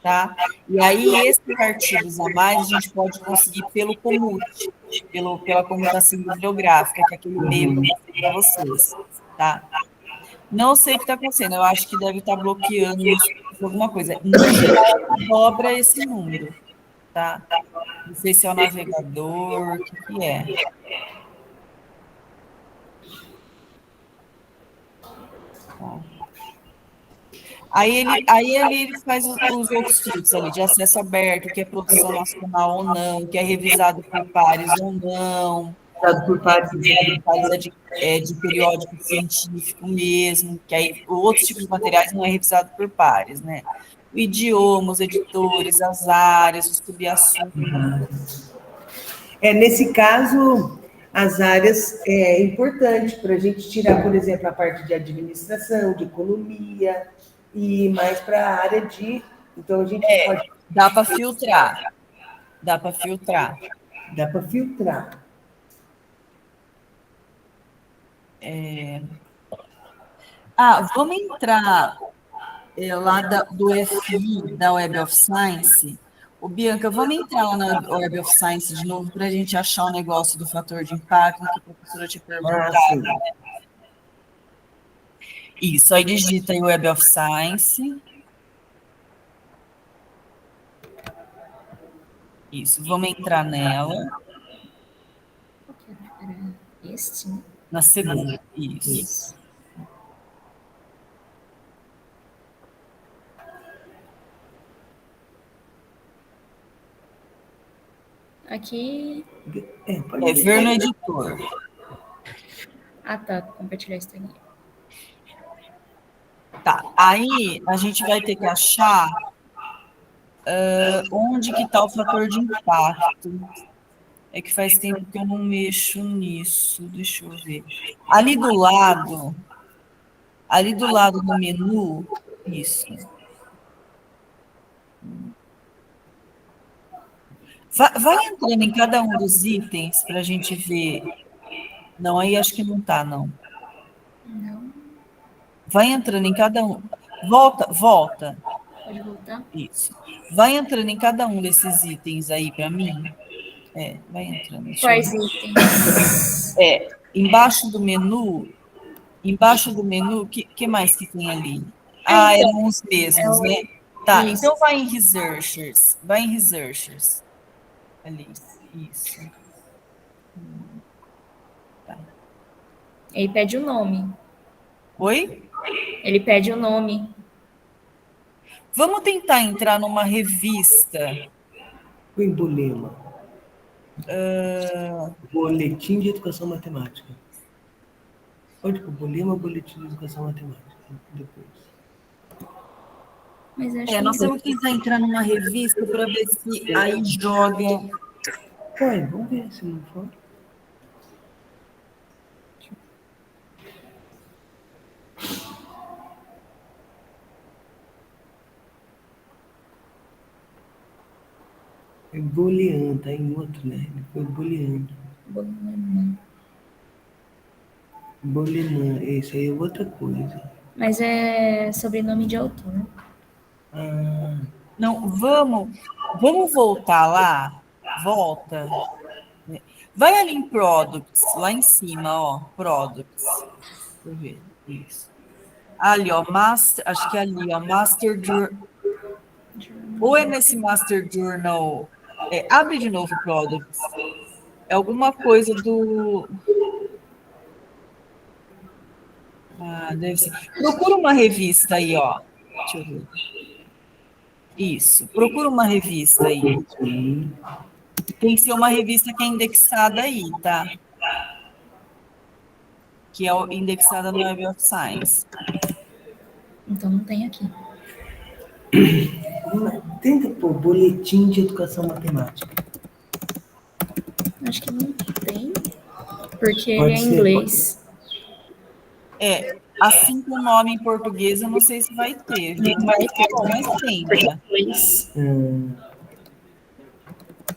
Tá? E aí, esses artigos a mais, a gente pode conseguir pelo Comute, pela comutação bibliográfica, que é aquele e-mail que eu mostrei para vocês. Tá? Não sei o que está acontecendo, eu acho que deve estar bloqueando os alguma coisa. No geral, dobra esse número, tá? Não sei se é o navegador, o que que é. Tá. Aí ele faz os outros filtros ali, de acesso aberto, que é produção nacional ou não, que é revisado por pares ou não, Dado por pares. revisado por pares de periódico científico mesmo, que aí outros tipos de materiais não é revisado por pares, né? O idioma, os editores, as áreas, os subassuntos. Nesse caso, as áreas é importante para a gente tirar, por exemplo, a parte de administração, de economia, e mais para a área de. Então, a gente pode. Dá para filtrar. Dá para filtrar. Dá para filtrar. Vamos entrar lá do FI, da Web of Science. Ô, Bianca, vamos entrar lá na Web of Science de novo para a gente achar o negócio do fator de impacto que a professora te perguntava. Sim. Isso, aí digita aí Web of Science. Isso, vamos entrar nela. Qual que era este, né? Na segunda, isso. Aqui. É ver no editor. Ah, tá. Compartilhar isso aqui. Tá, aí a gente vai ter que achar onde que está o fator de impacto. É que faz tempo que eu não mexo nisso, deixa eu ver. Ali do lado do menu, isso. Vai entrando em cada um dos itens para a gente ver. Não, aí acho que não está, não. Não. Vai entrando em cada um. Volta. Pode voltar? Isso. Vai entrando em cada um desses itens aí para mim. Vai entrando. Deixa eu Quais ver. itens? Embaixo do menu, que mais que tem ali? Então, Eram os mesmos, né? Tá, isso. então vai em Researchers. Ali, isso. Tá. Ele pede o nome. Oi? Ele pede o nome. Vamos tentar entrar numa revista. O embolema. Boletim de Educação Matemática. Pode pôr Bolema, Boletim de Educação Matemática. Depois. Mas acho Nós que temos que tentar entrar numa revista para ver se aí joga. Vamos ver se não for. É Boolean, tá em outro, né? Ele foi Boolean. Boolean, esse aí é outra coisa. Mas é sobrenome de autor. Não, vamos voltar lá. Volta. Vai ali em Products, lá em cima, ó. Products. Deixa eu ver. Isso. Ali, ó. Acho que é ali, ó. Master Journal. Ou é nesse Master Journal. Abre de novo Products. É alguma coisa do. Deve ser. Procura uma revista aí, ó. Deixa eu ver. Isso. Procura uma revista aí. Tem que ser uma revista que é indexada aí, tá? Que é indexada no Web of Science. Então não tem aqui. Tenta pôr Boletim de Educação Matemática. Acho que não tem. Porque Pode ele é ser, inglês. Assim com o nome em português, eu não sei se vai ter, viu? Mas tenta. Inglês.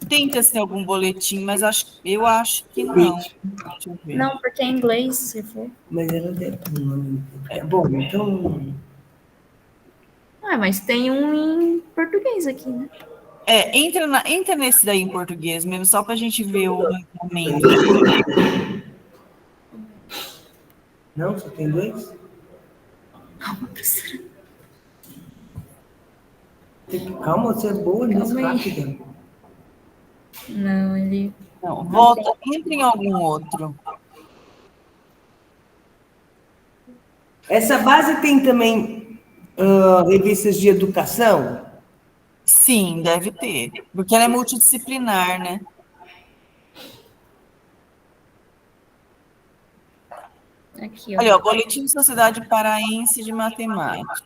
Tenta se tem algum boletim, mas eu acho que não. Deixa eu ver. Não, porque é inglês, se for. Mas ela deve ter um nome. Bom, então. Mas tem um em português aqui, né? Entra nesse daí em português mesmo, só para a gente ver o regulamento. Não, só tem dois? Calma, você é boa nisso, Calma aí. rápida. Não, ele. Não, volta, entra em algum outro. Essa base tem também revistas de educação? Sim, deve ter, porque ela é multidisciplinar, né? Aqui, Ali, ó, ó. Boletim de Sociedade Paraense de Matemática.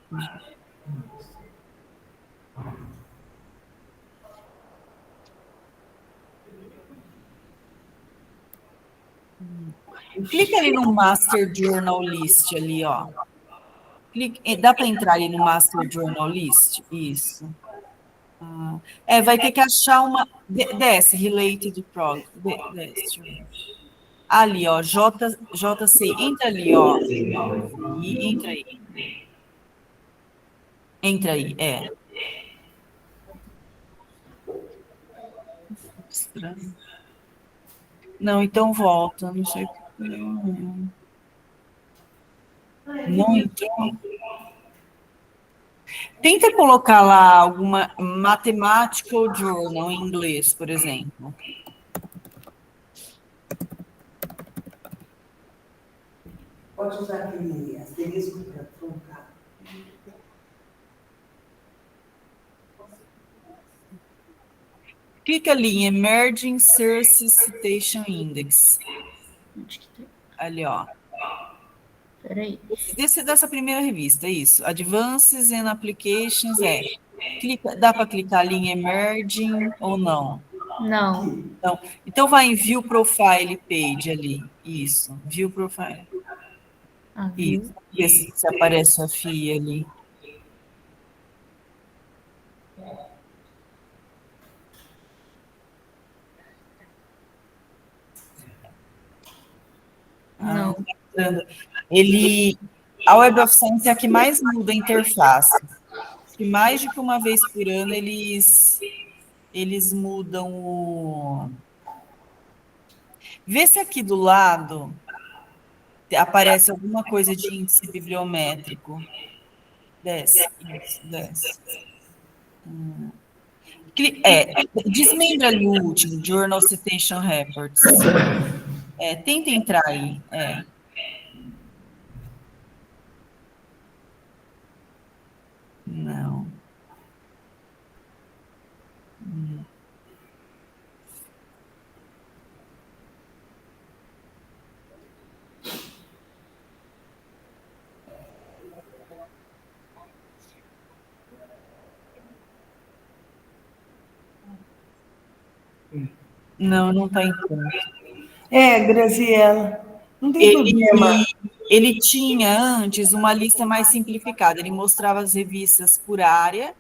Clica ali no Master Journal List ali, ó. Dá para entrar ali no Master Journal List? Isso. Vai ter que achar uma. Desce, Related Prog. Desce, deixa eu ver. Ali, ó, JC, entra ali, ó. E entra aí. Entra aí, Estranho. Não, então volta, não sei. Não entrou. Tenta colocar lá alguma Mathematical Journal em inglês, por exemplo. Pode usar aquele asterisco para truncar. Clica ali em Emerging Source Citation Index. Onde que tá? Ali, ó. Peraí. Dessa primeira revista, isso. Advances and Applications, dá para clicar ali em Emerging ou não? Não. Então vai em View Profile Page ali. Isso, View Profile. Viu? Isso. Ver se aparece a FIA ali. Não. A Web of Science é a que mais muda a interface. Que mais de que uma vez por ano eles mudam o. Vê se aqui do lado aparece alguma coisa de índice bibliométrico. Desce, isso, desce. Desmembra ali o último, Journal Citation Reports. Tenta entrar aí. Não. Não está entrando. Graziela, não tem problema. Ele tinha antes uma lista mais simplificada. Ele mostrava as revistas por área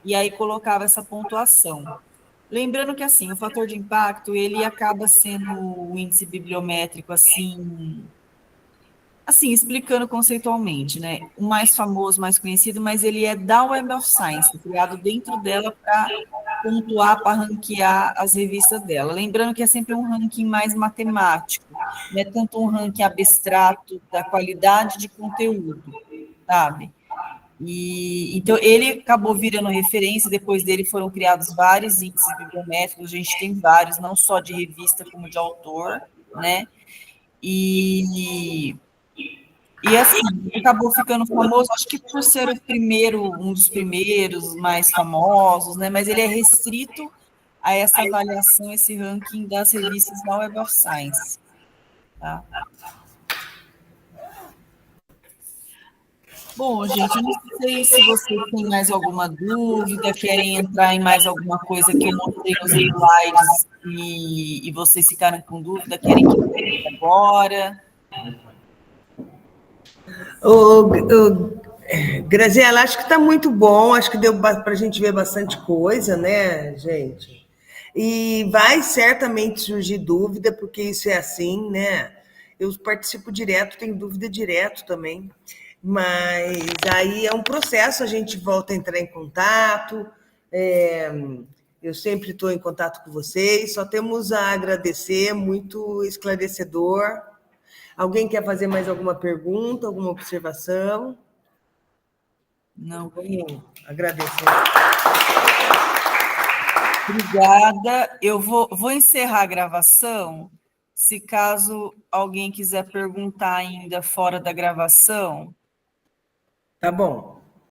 e aí colocava essa pontuação. Lembrando que assim, o fator de impacto ele acaba sendo o índice bibliométrico assim, explicando conceitualmente, né? O mais famoso, mais conhecido, mas ele é da Web of Science, criado dentro dela para pontuar, para ranquear as revistas dela. Lembrando que é sempre um ranking mais matemático, não é tanto um ranking abstrato da qualidade de conteúdo, sabe? Então, ele acabou virando referência, depois dele foram criados vários índices bibliométricos, a gente tem vários, não só de revista como de autor, né? E assim, acabou ficando famoso, acho que por ser um dos primeiros mais famosos, né? Mas ele é restrito a essa avaliação, esse ranking das revistas da Web of Science. Tá? Bom, gente, eu não sei se vocês têm mais alguma dúvida, querem entrar em mais alguma coisa que eu mostrei nos slides e vocês ficaram com dúvida, querem que eu entre agora? Graziela, acho que está muito bom, acho que deu para a gente ver bastante coisa, né, gente? E vai certamente surgir dúvida, porque isso é assim, né? Eu participo direto, tenho dúvida direto também, mas aí é um processo, a gente volta a entrar em contato, eu sempre estou em contato com vocês, só temos a agradecer, muito esclarecedor. Alguém quer fazer mais alguma pergunta, alguma observação? Não. Vamos agradecer. Obrigada. Eu vou encerrar a gravação. Se caso alguém quiser perguntar ainda fora da gravação, Tá bom.